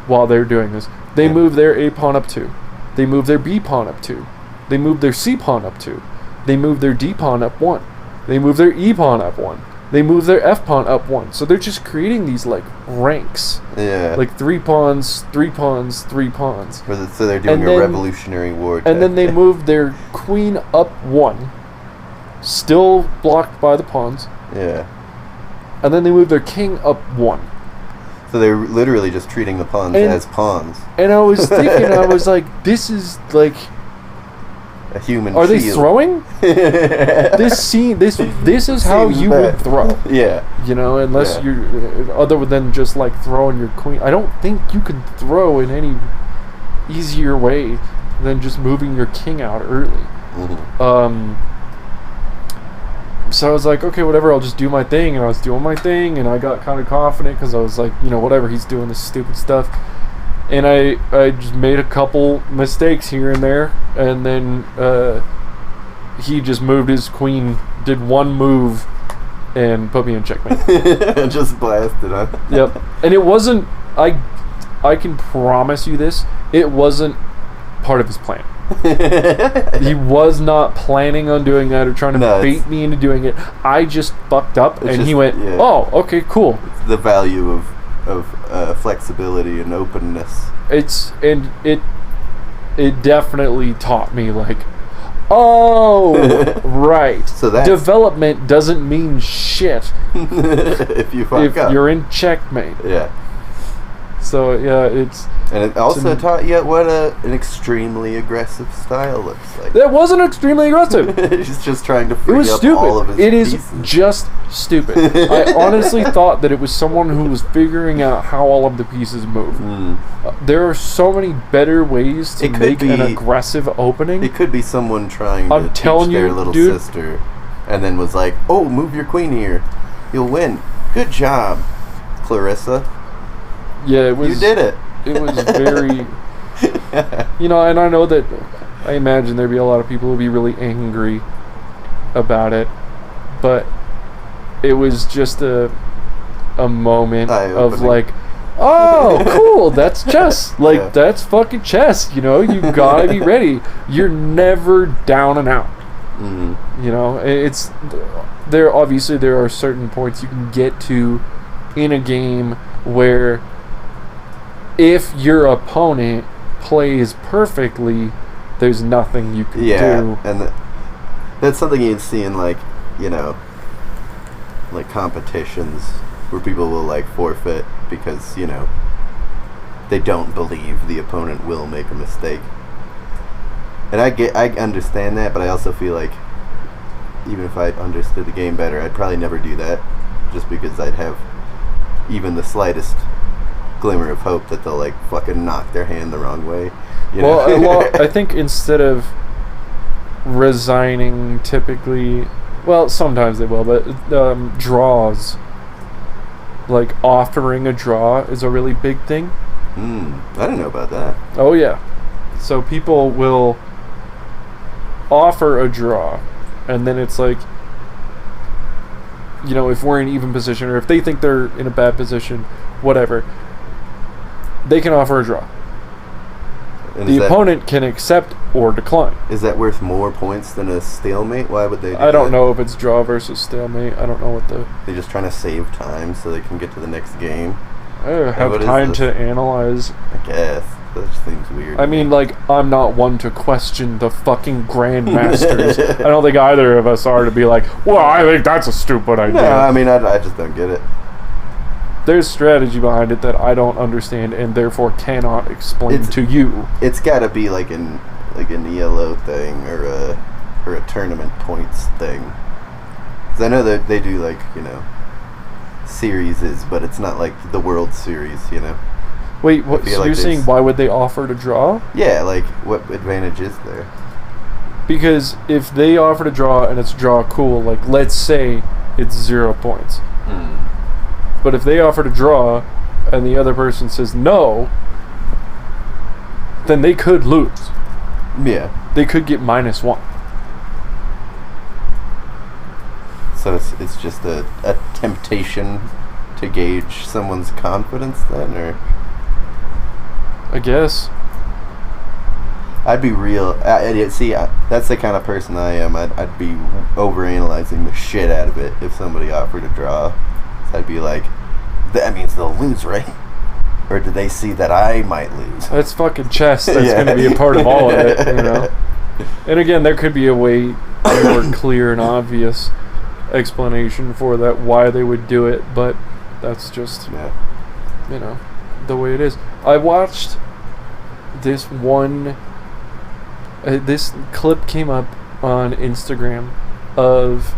while they're doing this. They moved their A pawn up 2. They moved their B pawn up 2. They moved their C pawn up 2. They moved their D pawn up 1. They moved their E pawn up 1. They moved their F pawn up 1. So they're just creating these like ranks. Yeah. Like 3 pawns, 3 pawns, 3 pawns. So they're doing a Revolutionary War. And then they moved their queen up 1. Still blocked by the pawns. Yeah. And then they moved their king up 1. So they're literally just treating the pawns as pawns. And I was thinking, I was like, this is like a human Are shield. they throwing? This is how you would throw. Yeah. You know, unless you're other than just like throwing your queen. I don't think you can throw in any easier way than just moving your king out early. So I was like, okay, whatever, I'll just do my thing. And I was doing my thing, and I got kind of confident because I was like, whatever, he's doing this stupid stuff. And I just made a couple mistakes here and there, and then he just moved his queen, did one move, and put me in checkmate. Just blasted, huh? Yep. And it wasn't, I can promise you this, it wasn't part of his plan. He was not planning on doing that or trying to bait me into doing it. I just fucked up, and he went, oh, okay, cool. It's the value of flexibility and openness. It definitely taught me, like, oh, right. So that development doesn't mean shit if you fuck up. You're in checkmate. Yeah. So yeah, and it also taught you what an extremely aggressive style looks like. That wasn't extremely aggressive. He's just trying to free up stupid. all of his pieces. It is just stupid. I honestly thought that it was someone who was figuring out how all of the pieces move. There are so many better ways to make an aggressive opening. It could be someone trying to teach their little sister, and then was like, "Oh, move your queen here, you'll win. Good job, Clarissa." Yeah, it was. You did it. It was very, and I know that, I imagine there'd be a lot of people who'd be really angry about it, but it was just a moment of like, oh, cool, that's chess. Like, that's fucking chess, you gotta be ready. You're never down and out. Obviously there are certain points you can get to in a game where if your opponent plays perfectly, there's nothing you can do. And that's something you'd see in, like, you know, like competitions where people will, like, forfeit because, you know, they don't believe the opponent will make a mistake. And I understand that, but I also feel like even if I understood the game better, I'd probably never do that, just because I'd have even the slightest glimmer of hope that they'll, like, fucking knock their hand the wrong way. You know? Well, I think instead of resigning, typically, well, sometimes they will, but draws, like offering a draw is a really big thing. I didn't know about that. Oh yeah, so people will offer a draw, and then it's like, you know, if we're in even position, or if they think they're in a bad position, whatever, they can offer a draw. And the opponent can accept or decline. Is that worth more points than a stalemate? Why would they do that? I don't know if it's draw versus stalemate. I don't know what the... They're just trying to save time so they can get to the next game. I don't have time to analyze. I guess. That just seems weird. I mean, like, I'm not one to question the fucking grandmasters. I don't think either of us are to be like, well, I think that's a stupid idea. No, I mean, I just don't get it. There's strategy behind it that I don't understand and therefore cannot explain to you. It's got to be like an ELO thing or a tournament points thing. Because I know that they do, like, you know, series, but it's not like the World Series, you know. Wait, what? So you're saying why would they offer to draw? Yeah, like, what advantage is there? Because if they offer to draw and it's draw cool, like, let's say it's 0 points. But if they offer to draw and the other person says no, then they could lose. Yeah. They could get -1. So it's just a temptation to gauge someone's confidence then, or... I guess. I'd be real... that's the kind of person I am. I'd be overanalyzing the shit out of it if somebody offered a draw. I'd be like, that means they'll lose, right? Or do they see that I might lose? That's fucking chess. That's going to be a part of all of it, you know? And again, there could be a way more clear and obvious explanation for that, why they would do it, but that's just, you know, the way it is. I watched this one... this clip came up on Instagram of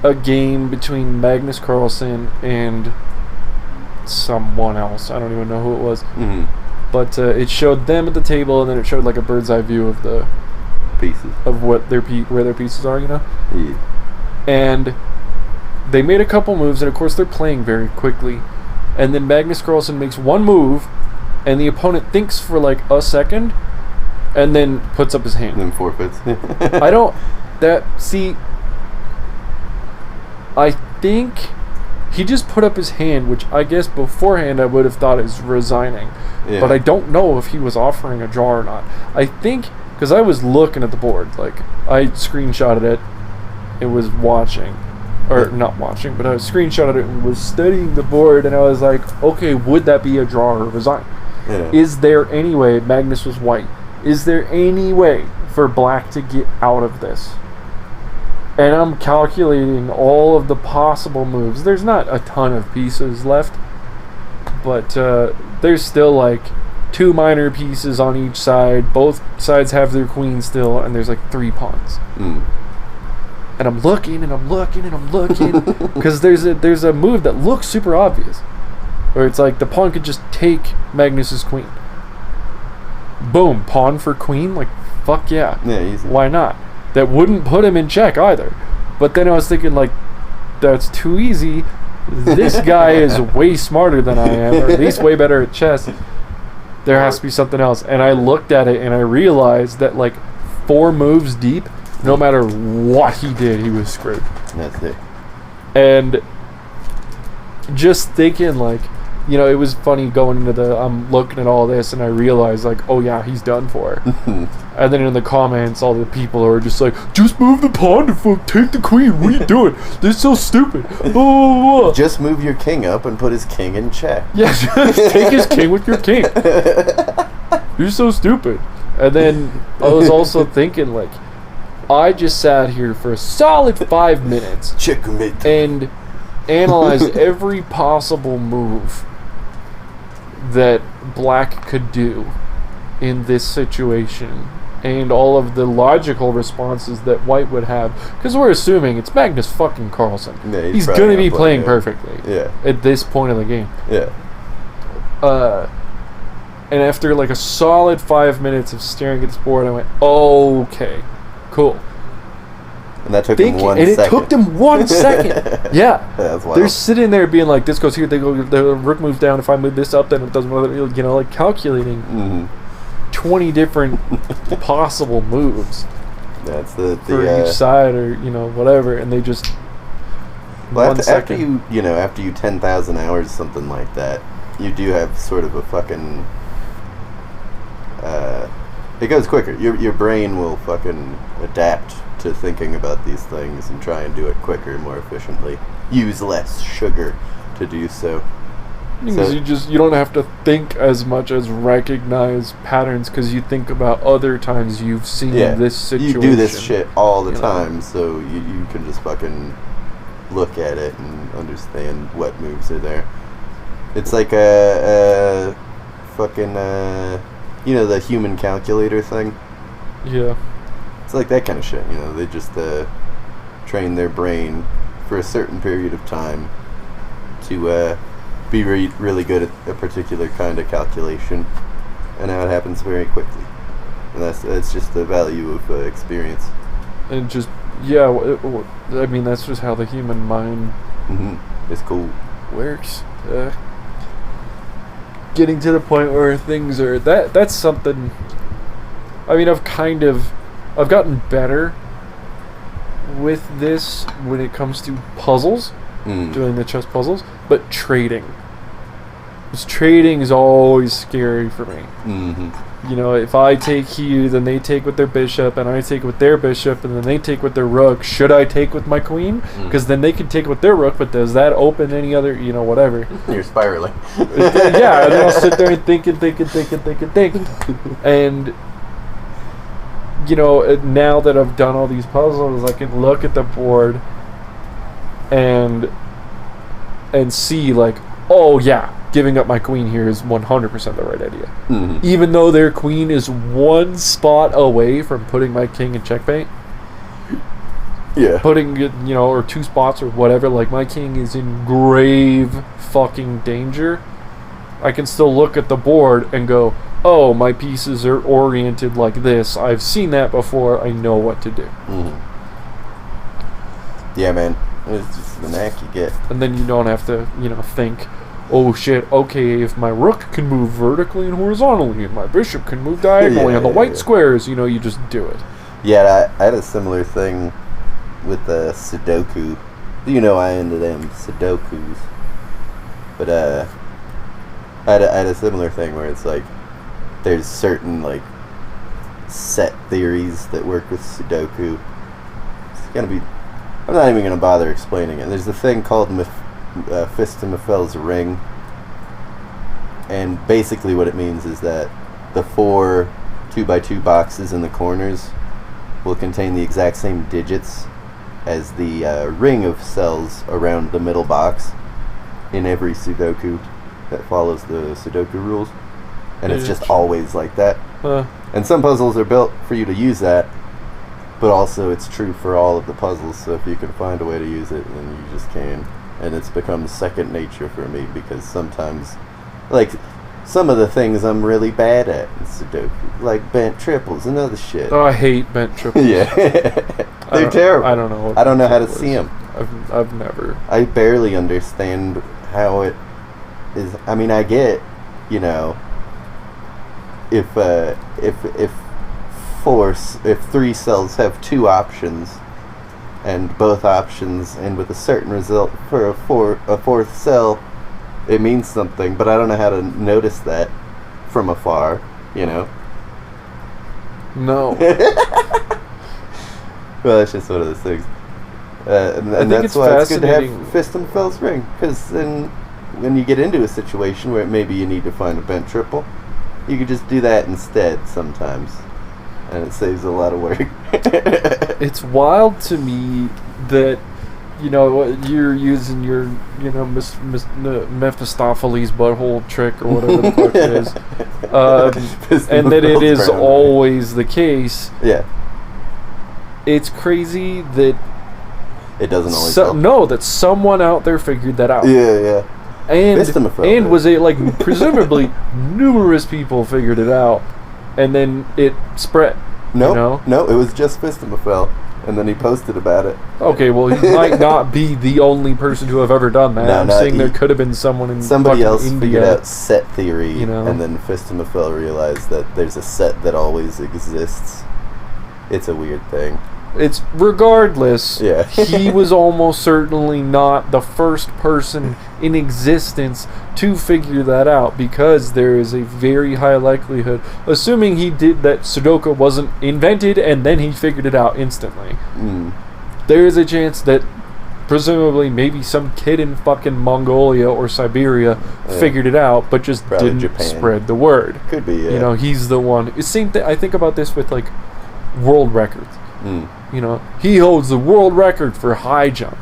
a game between Magnus Carlsen and someone else. I don't even know who it was. But it showed them at the table, and then it showed like a bird's eye view of the pieces of what where their pieces are, you know. Yeah. And they made a couple moves, and of course they're playing very quickly. And then Magnus Carlsen makes one move, and the opponent thinks for like a second, and then puts up his hand. And then forfeits. I think he just put up his hand, which I guess beforehand I would have thought is resigning. Yeah. But I don't know if he was offering a draw or not. I think, because I was looking at the board, like, I screenshotted it and was watching. Or not watching, but I screenshotted it and was studying the board, and I was like, okay, would that be a draw or resign? Yeah. Is there any way, Magnus was white, is there any way for black to get out of this? And I'm calculating all of the possible moves. There's not a ton of pieces left, but there's still like 2 minor pieces on each side. Both sides have their queen still, and there's like 3 pawns. And I'm looking and I'm looking and I'm looking because there's a move that looks super obvious, where it's like the pawn could just take Magnus's queen. Boom, pawn for queen. Like, fuck yeah. Yeah, easy. Why not? That wouldn't put him in check either. But then I was thinking, like, that's too easy. This guy is way smarter than I am, or at least way better at chess. There has to be something else. And I looked at it and I realized that, like, 4 moves deep, no matter what he did, he was screwed. That's it. And just thinking, like, you know, it was funny going into I'm looking at all this and I realized, like, oh yeah, he's done for. And then in the comments, all the people are just like, just move the pawn to take the queen. What are you doing? This is so stupid. Oh, just move your king up and put his king in check. Yeah, just take his king with your king. You're so stupid. And then I was also thinking, like, I just sat here for a solid 5 minutes Checkmate. and analyzed every possible move that black could do in this situation, and all of the logical responses that white would have, because we're assuming it's Magnus fucking Carlsen. Yeah, he's probably gonna be not playing yeah. perfectly Yeah. at this point of the game. Yeah. And after like a solid 5 minutes of staring at this board, I went, okay, cool. And that took him 1 second. And it took them 1 second. Yeah. That's wild. They're sitting there being like, this goes here, the rook moves down, if I move this up, then it doesn't, you know, like calculating 20 different possible moves. That's the for each side, or, you know, whatever, and they just... Well, after you 10,000 hours, something like that, you do have sort of a fucking... it goes quicker. Your brain will fucking adapt to thinking about these things and try and do it quicker, more efficiently. Use less sugar to do so. Because you don't have to think as much as recognize patterns, because you think about other times you've seen this situation. You do this shit all the time, so you can just fucking look at it and understand what moves are there. It's like a fucking you know, the human calculator thing. Yeah. It's like that kind of shit. You know, they just train their brain for a certain period of time to be really good at a particular kind of calculation, and now it happens very quickly. And it's just the value of experience. And just I mean, that's just how the human mind it's cool works. Getting to the point where things are that's something. I mean, I've gotten better with this when it comes to puzzles, doing the chess puzzles, but trading. Because trading is always scary for me. You know, if I take here, then they take with their bishop, and I take with their bishop, and then they take with their rook. Should I take with my queen? Because then they can take with their rook, but does that open any other, you know, whatever? You're spiraling. Yeah, and then I'll sit there and think. And, you know, now that I've done all these puzzles, I can look at the board and see, like, oh yeah, giving up my queen here is 100% the right idea. Even though their queen is one spot away from putting my king in checkmate. Yeah. Putting it, you know, or 2 spots or whatever, like my king is in grave fucking danger. I can still look at the board and go, oh, my pieces are oriented like this. I've seen that before. I know what to do. Yeah, man. It's just the knack you get. And then you don't have to, you know, think, oh shit, okay, if my rook can move vertically and horizontally, and my bishop can move diagonally on the white squares, you know, you just do it. Yeah, I had a similar thing with the Sudoku. You know, I into them Sudokus. But I had a similar thing where it's like, there's certain, like, set theories that work with Sudoku. It's gonna be... I'm not even gonna bother explaining it. There's a thing called Fist-to-Miffel's ring, and basically what it means is that the 4 2x2 boxes in the corners will contain the exact same digits as the ring of cells around the middle box in every Sudoku that follows the Sudoku rules, and it's just always like that. And some puzzles are built for you to use that, but also it's true for all of the puzzles, so if you can find a way to use it, then you just can. And it's become second nature for me, because sometimes, like, some of the things I'm really bad at in Sudoku, like bent triples and other shit. Oh, I hate bent triples. Yeah. They're terrible. I don't know. I don't know how to see them. I've never. I barely understand how it is. I mean, I get, you know, if 3 cells have 2 options, and both options end with a certain result for a 4th cell, it means something, but I don't know how to notice that from afar, you know? No. Well, it's just one of those things. And that's why it's good to have Fist-to-Miffel's ring, because then when you get into a situation where maybe you need to find a bent triple, You could just do that instead sometimes, and it saves a lot of work. It's wild to me that, you know, you're using your, you know, Mephistopheles butthole trick or whatever the fuck it is, and that it is always the case. Yeah. It's crazy that it doesn't always help. No, that someone out there figured that out. Yeah. And was it like presumably numerous people figured it out, and then it spread. No, you know? No, it was just Fistamafel, and then he posted about it. Okay, well, he might not be the only person to have ever done that. I'm saying there could have been someone in somebody else India. figured out set theory, you know? And then Fistamafel realized that there's a set that always exists. It's a weird thing. It's regardless. Yeah. He was almost certainly not the first person in existence to figure that out, because there is a very high likelihood, assuming he did that, Sudoku wasn't invented and then he figured it out instantly. There is a chance that presumably maybe some kid in fucking Mongolia or Siberia figured it out, but just probably didn't Japan. Spread the word. Could be. Yeah. You know, he's the one. Same thing. I think about this with like world records. You know, he holds the world record for high jump,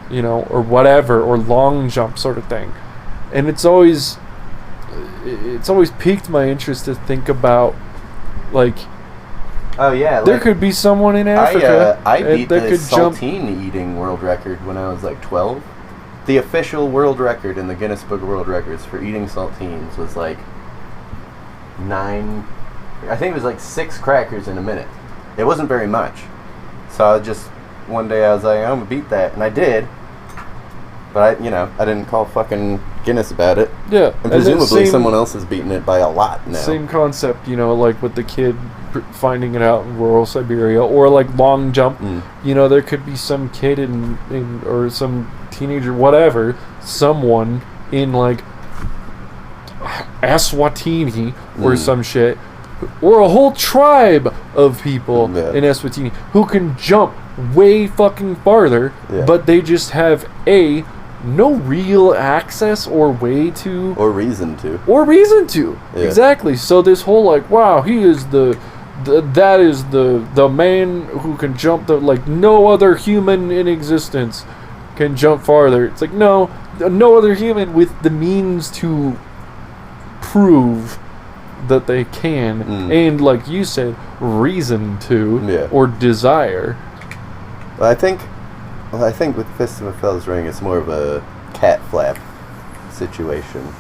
you know, or whatever, or long jump sort of thing. And it's always piqued my interest to think about, like, oh yeah, there could be someone in Africa I beat that the could saltine eating world record when I was like 12. The official world record in the Guinness Book of World Records for eating saltines was like 9, I think it was like 6 crackers in a minute. It wasn't very much. So one day I was like, I'm gonna beat that, and I did. But I didn't call fucking Guinness about it. Yeah. And presumably someone else has beaten it by a lot now. Same concept, you know, like with the kid finding it out in rural Siberia, or like long jump. You know, there could be some kid in or some teenager, whatever, someone in like Eswatini or some shit, or a whole tribe of people in Eswatini who can jump way fucking farther, but they just have no real access or way to, or reason to. Exactly. So this whole like, wow, he is the man who can jump like no other human in existence can jump farther. It's like no other human with the means to prove that they can, and like you said, reason to, or desire. Well, I think with Fistimafel's ring, it's more of a cat flap situation.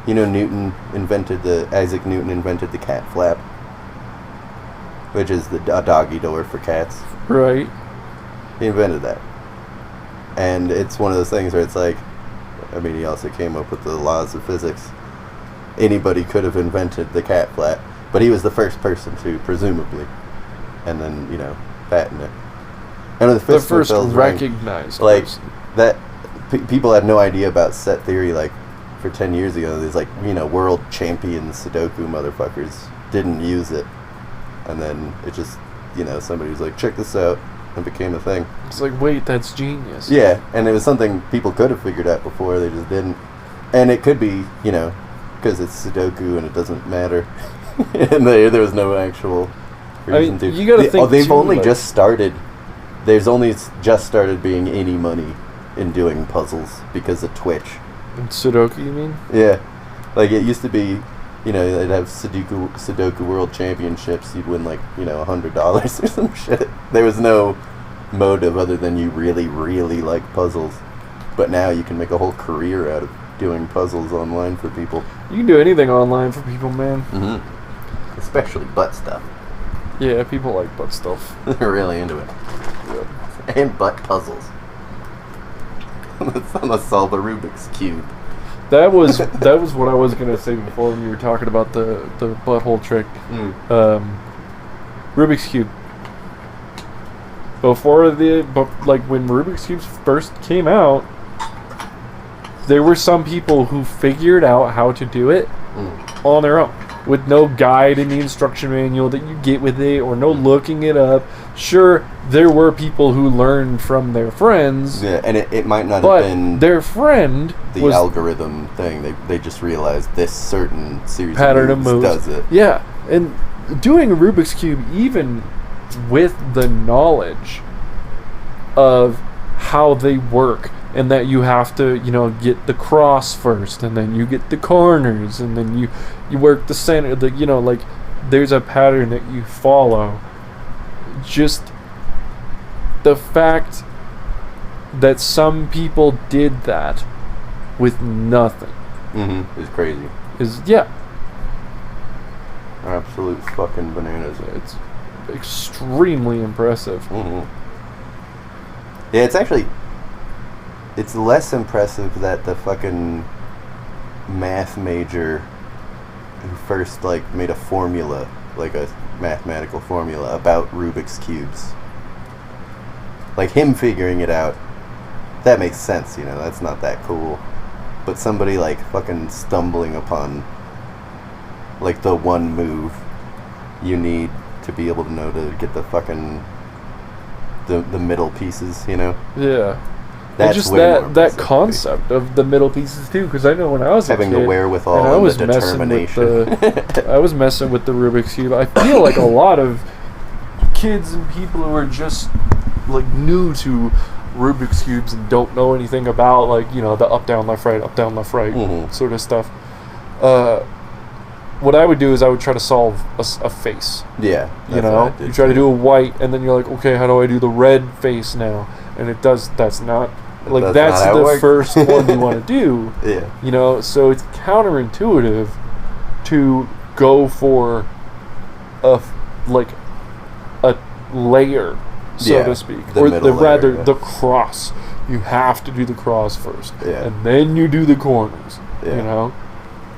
You know, Isaac Newton invented the cat flap, which is a doggy door for cats. Right. He invented that. And it's one of those things where it's like, I mean, he also came up with the laws of physics. Anybody could have invented the cat flap, but he was the first person to, presumably, and then, patent it. And the first recognized like person. That people had no idea about set theory. Like for 10 years ago, these world champion Sudoku motherfuckers didn't use it, and then it just somebody was like, check this out, and became a thing. It's like, wait, that's genius. Yeah, and it was something people could have figured out before, they just didn't. And it could be because it's Sudoku and it doesn't matter, and there was no actual reason to. You gotta think they've only just started. There's only just started being any money in doing puzzles because of Twitch. And Sudoku, you mean? Yeah. Like, it used to be, they'd have Sudoku World Championships. You'd win, $100 or some shit. There was no motive other than you really, really like puzzles. But now you can make a whole career out of doing puzzles online for people. You can do anything online for people, man. Mm-hmm. Especially butt stuff. Yeah, people like butt stuff. They're really into it. Yep. And butt puzzles. Let's solve a Rubik's Cube. That was what I was gonna say before when you were talking about the butthole trick. Rubik's Cube. When Rubik's Cubes first came out, there were some people who figured out how to do it on their own. with no guide in the instruction manual that you get with it, or no looking it up. Sure, there were people who learned from their friends. Yeah, and it might not but have been their friend the was algorithm thing. They just realized this certain series pattern of moves does it. Yeah, and doing a Rubik's Cube, even with the knowledge of how they work, and that you have to, get the cross first, and then you get the corners, and then you work the center, there's a pattern that you follow. Just the fact that some people did that with nothing is crazy. Absolute fucking bananas. It's extremely impressive. Yeah, it's less impressive that the fucking math major who first made a formula, like a mathematical formula about Rubik's cubes, him figuring it out, that makes sense, that's not that cool. But somebody fucking stumbling upon the one move you need to be able to know to get the fucking the middle pieces, Yeah. That's just way more that concept of the middle pieces too, because I know when I was having a kid, the wherewithal and I was the determination. I was messing with the Rubik's Cube. I feel like a lot of kids and people who are just new to Rubik's Cubes and don't know anything about the up down left right sort of stuff. What I would do is I would try to solve a face. Yeah, you try to do a white, and then you're like, okay, how do I do the red face now? And that's not that's the first one you want to do. Yeah. So it's counterintuitive to go for a layer, so to speak, or the cross. You have to do the cross first, and then you do the corners.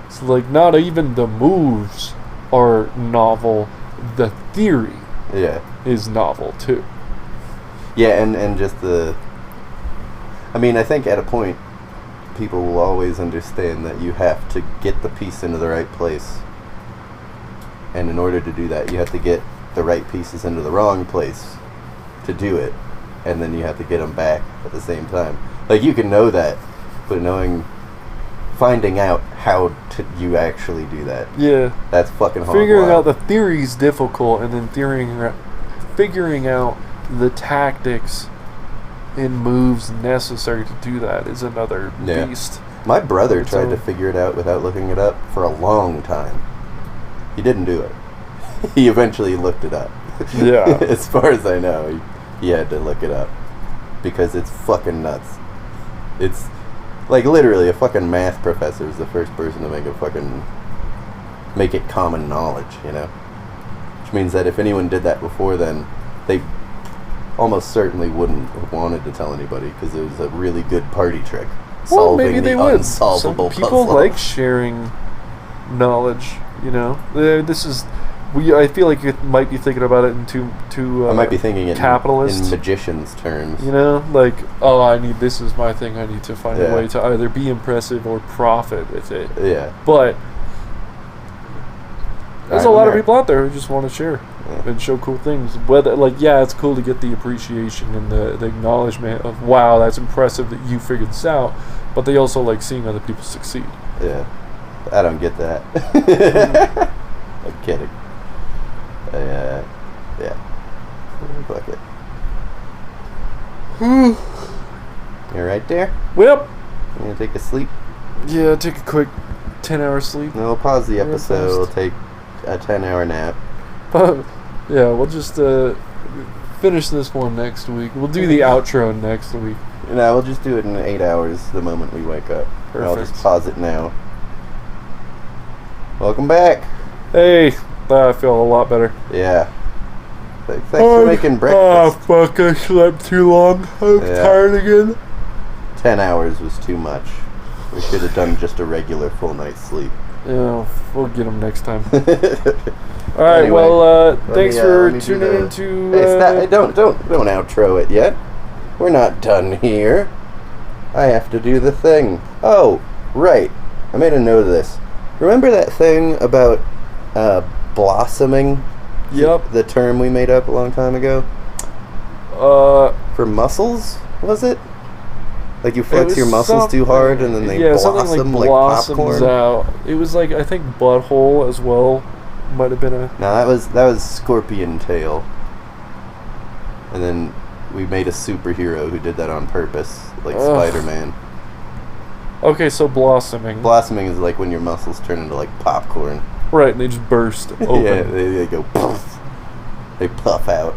It's not even the moves are novel, the theory is novel too. Yeah, and just I think at a point people will always understand that you have to get the piece into the right place, and in order to do that you have to get the right pieces into the wrong place to do it, and then you have to get them back at the same time. You can know that, but finding out how you actually do that, that's fucking hard. Figuring out the theory's difficult, and then figuring out the tactics and moves necessary to do that is another beast. My brother tried to figure it out without looking it up for a long time. He didn't do it. He eventually looked it up. Yeah. As far as I know, he had to look it up because it's fucking nuts. It's literally a fucking math professor is the first person to make it common knowledge, which means that if anyone did that before then, they almost certainly wouldn't have wanted to tell anybody because it was a really good party trick. Well, maybe they would. Unsolvable Some people puzzle. like sharing knowledge, This is... I feel like you might be thinking about it in too I might be thinking it capitalist in magician's terms. This is my thing. I need to find a way to either be impressive or profit with it. Yeah. But there's a lot of people out there who just want to share and show cool things. Whether it's cool to get the appreciation and the acknowledgement of, wow, that's impressive that you figured this out. But they also like seeing other people succeed. Yeah. I don't get that. I'm kidding. Yeah. Fuck it. You're right there? Well, You gonna take a sleep? Yeah, take a quick 10-hour sleep. No, we'll pause the episode. We'll take a 10-hour nap. Yeah, we'll just finish this one next week. We'll do the outro next week. No, we'll just do it in 8 hours the moment we wake up. Perfect. I'll just pause it now. Welcome back. Hey, I feel a lot better. Yeah. Thanks for making breakfast. Oh, fuck, I slept too long. I'm tired again. 10 hours was too much. We should have done just a regular full night's sleep. Yeah, we'll get them next time. All right, anyway, well, thanks for tuning in to... Hey, stop. Don't outro it yet. We're not done here. I have to do the thing. Oh, right. I made a note of this. Remember that thing about blossoming. Yep. The term we made up a long time ago. For muscles, was it? Like you flex your muscles too hard and then they blossom something like blossoms popcorn. out. It was like, I think butthole as well might have been a... No, that was scorpion tail. And then we made a superhero who did that on purpose, like Spider-Man. Okay, so blossoming. Blossoming is like when your muscles turn into like popcorn. Right, and they just burst open. Yeah, they go poof. They puff out.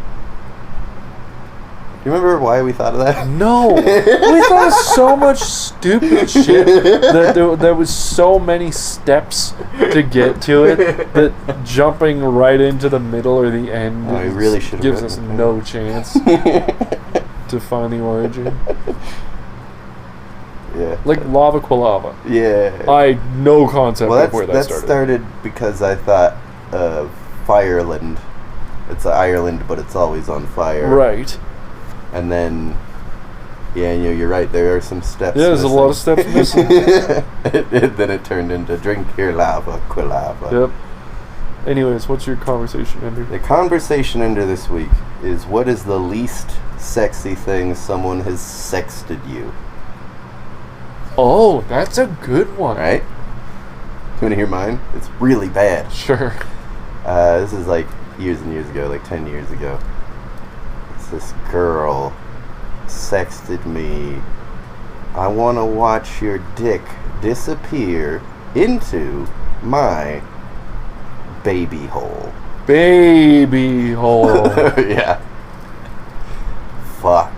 You remember why we thought of that? No, we thought of so much stupid shit that there was so many steps to get to it that jumping right into the middle or the end really should gives us no chance to find the origin. Yeah, like Lava Quilava. Yeah, I no concept of where that started. That started because I thought of Fireland. It's Ireland, but it's always on fire. Right. And then, yeah, you're right. There are some steps. Yeah, there's a lot of steps missing. Then it turned into drink your lava, Quilava. Yep. Anyways, what's your conversation ender? The conversation ender this week is, what is the least sexy thing someone has sexted you? Oh, that's a good one. Right? You want to hear mine? It's really bad. Sure. This is like years and years ago, like 10 years ago. This girl sexted me, "I want to watch your dick disappear into my baby hole." Baby hole. Yeah. Fuck.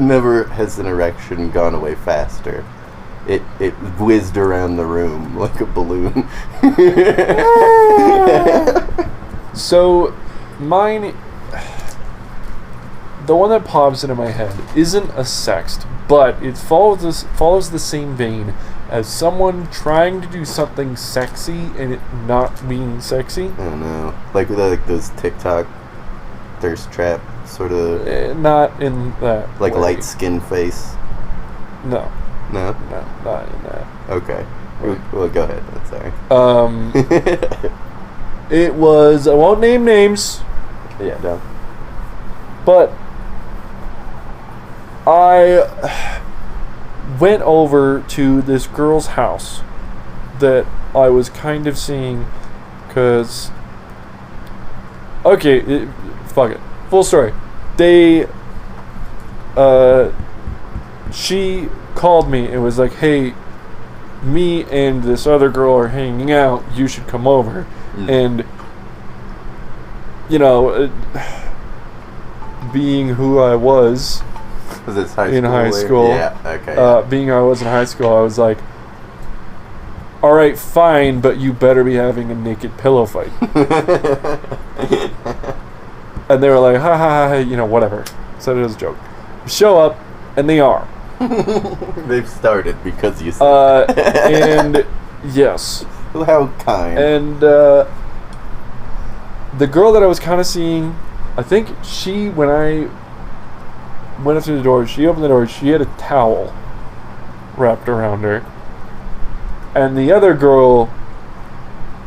Never has an erection gone away faster. It whizzed around the room like a balloon. So, mine, the one that pops into my head isn't a sext, but it follows the same vein as someone trying to do something sexy and it not being sexy. I don't know, like those TikTok thirst trap sort of. Not in that. Like way. light skin face. No, No, not in that. Okay. Well, go ahead. I'm sorry. It was, I won't name names. Yeah, don't. But I went over to this girl's house that I was kind of seeing because... Okay, fuck it. Full story. She called me and was like, "Hey, me and this other girl are hanging out. You should come over." And, you know, being who I was this in high school, yeah, okay. being who I was in high school, I was like, "All right, fine, but you better be having a naked pillow fight." And they were like, "Ha ha ha," you know, whatever. Said it as a joke. Show up, and they are. They've started because you said and yes. How kind. And the girl that I was kind of seeing, I think when I went up to the door, she opened the door, she had a towel wrapped around her. And the other girl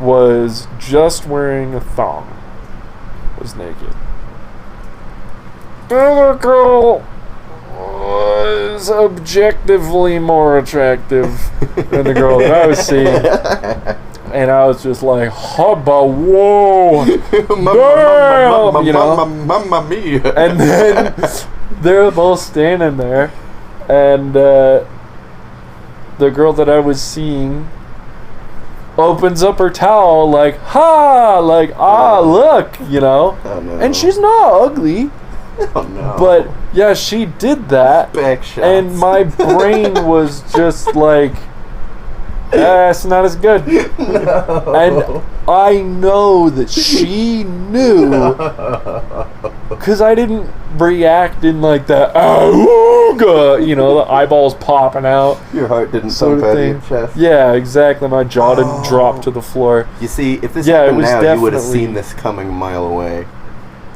was just wearing a thong. Was naked. The other girl was objectively more attractive than the girl that I was seeing. And I was just like, hubba, whoa, damn, you know? Mamma mia. And then they're both standing there, and the girl that I was seeing opens up her towel like, ha, like, look, you know? Oh, no. And she's not ugly. Oh, no. But, yeah, she did that. Backshots. And my brain was just like, it's not as good. No. And I know that she knew, because I didn't react in like that, "Awooga," you know, the eyeballs popping out. Your heart didn't sort pump of out of thing. your chest. Yeah, exactly. My jaw didn't drop to the floor. You see, if this Yeah, it happened was now, you would have definitely- seen this coming a mile away.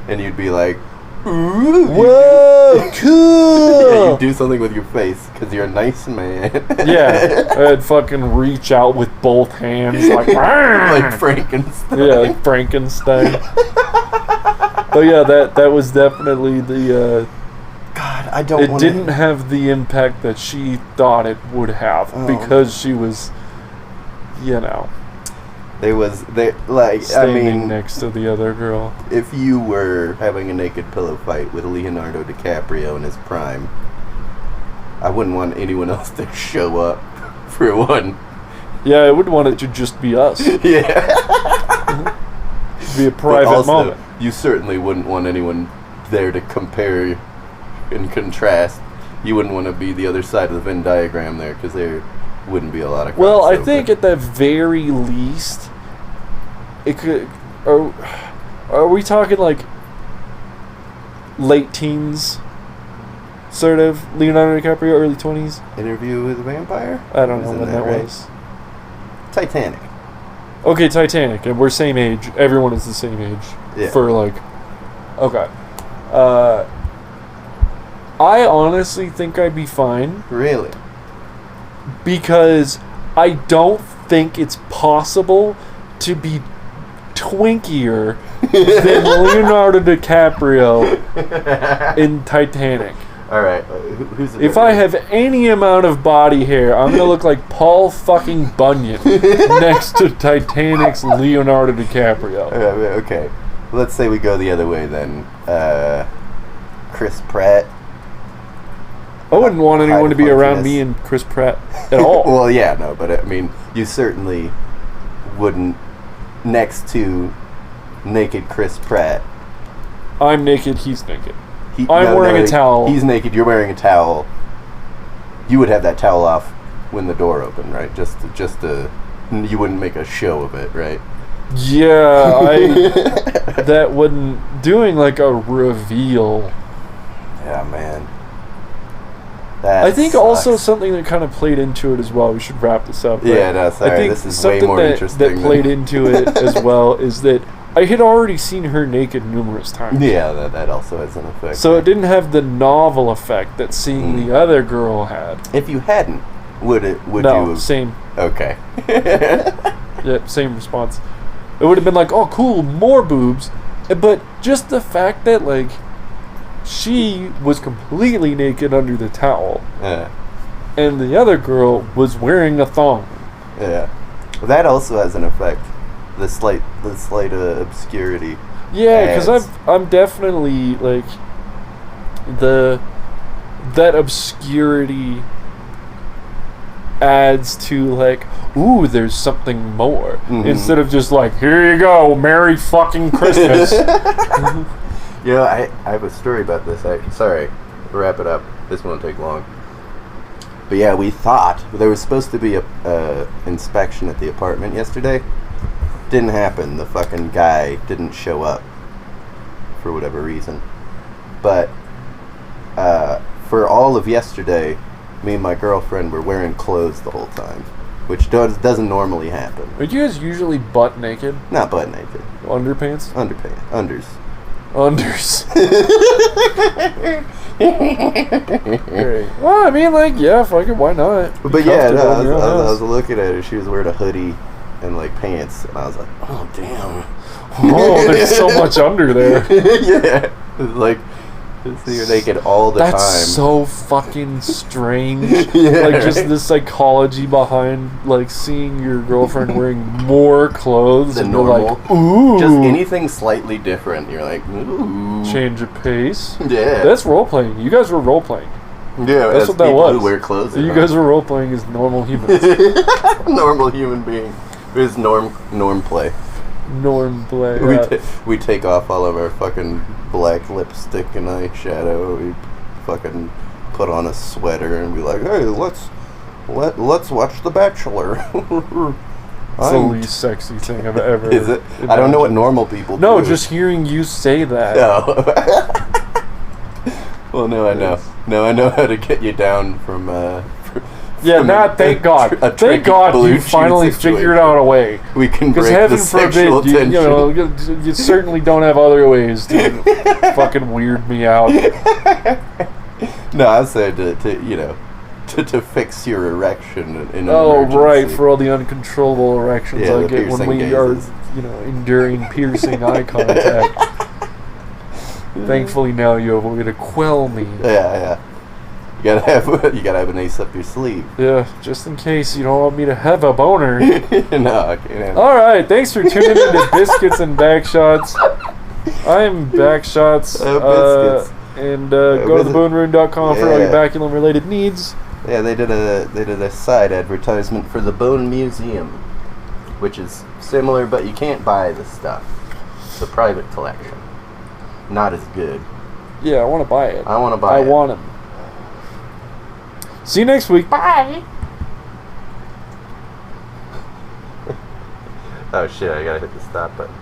And you'd be like, "Ooh." Whoa! oh, cool. Yeah, you do something with your face because you're a nice man. Yeah, I'd fucking reach out with both hands like like Frankenstein. Yeah, like Frankenstein. But yeah, that was definitely the. God, I don't. It didn't have the impact that she thought it would have because she was, standing next to the other girl. If you were having a naked pillow fight with Leonardo DiCaprio in his prime, I wouldn't want anyone else to show up for one. Yeah, I would want it to just be us. Yeah. Be a private moment. You certainly wouldn't want anyone there to compare and contrast. You wouldn't want to be the other side of the Venn diagram there because there wouldn't be a lot of. Well, I think at the very least, it could. Are we talking like late teens, sort of Leonardo DiCaprio, early 20s? Interview with a Vampire? I don't know when that was. Titanic. Okay, Titanic, and we're same age. Everyone is the same age. Yeah. For like, okay. I honestly think I'd be fine. Really? Because I don't think it's possible to be twinkier than Leonardo DiCaprio in Titanic. All right. Who's the If I have any amount of body hair, I'm gonna look like Paul fucking Bunyan next to Titanic's Leonardo DiCaprio. Okay. Let's say we go the other way then. Chris Pratt. I wouldn't want anyone to be around me and Chris Pratt at all. Well, yeah, no, but I mean, you certainly wouldn't next to naked Chris Pratt. I'm naked, he's naked. I'm wearing a towel. He's naked, you're wearing a towel. You would have that towel off when the door opened, right? Just to you wouldn't make a show of it, right? Yeah, that wouldn't doing like a reveal. Yeah, man. I think also something that kind of played into it as well. We should wrap this up. Yeah, no, sorry. I think this is way more interesting. That played into it as well is that I had already seen her naked numerous times. Yeah, that also has an effect. So it didn't have the novel effect that seeing the other girl had. If you hadn't, would you have... same. Okay. Yeah, same response. It would have been like, oh, cool, more boobs. But just the fact that, like, she was completely naked under the towel. Yeah. And the other girl was wearing a thong. Yeah. That also has an effect. The slight obscurity. Yeah, because I'm definitely, like, that obscurity adds to, like, ooh, there's something more. Mm-hmm. Instead of just like, here you go, Merry fucking Christmas. You know, I have a story about this. Sorry, wrap it up. This won't take long. But yeah, we thought there was supposed to be a inspection at the apartment yesterday. Didn't happen. The fucking guy didn't show up for whatever reason. But for all of yesterday, me and my girlfriend were wearing clothes the whole time, which doesn't normally happen. Are you guys usually butt naked? Not butt naked. Underpants? Unders. Unders. Great. Well, I mean, like, yeah, fuck it, why not? But yeah, no, I was looking at her. She was wearing a hoodie and like pants, and I was like, oh damn. Oh, there's so much under there. Yeah, like. So you're naked all the time. That's so fucking strange. Yeah. Like, just the psychology behind, like, seeing your girlfriend wearing more clothes than and normal. You're like, ooh. Just anything slightly different. You're like, ooh. Change of pace. Yeah. That's role playing. You guys were role playing. Yeah, that's what that was. Who wear clothes. You guys were role playing as normal humans. Normal human being. It was norm play. Norm play. We take off all of our fucking black lipstick and eyeshadow. We fucking put on a sweater and be like, hey, let's watch The Bachelor. It's the least sexy thing I've ever. Is it? I don't know what normal people do. No, just hearing you say that. No. Well, no, I know. No, I know how to get you down from Yeah, from not thank God. a Thank tricky God blue you chew finally situation. figured out a way. We can Because break heaven the sexual forbid, tension. you know, you certainly don't have other ways to fucking weird me out. No, I said to you know, to fix your erection in an Oh, emergency. right, for all the uncontrollable erections Yeah, I the get when piercing we gazes. are, you know, enduring piercing eye contact. Thankfully now you have a way to quell me. Yeah. You gotta have an ace up your sleeve. Yeah, just in case you don't want me to have a boner. No, I can't. Alright, thanks for tuning into Biscuits and Backshots. I'm Backshots. Biscuits. And go to visit- thebonerune.com for all your Yeah. baculum related needs. Yeah, they did a side advertisement for the Bone Museum, which is similar, but you can't buy the stuff. It's a private collection. Not as good. Yeah, I want to buy it. I want to buy it. I want them. See you next week. Bye. Oh shit! I gotta hit the stop button.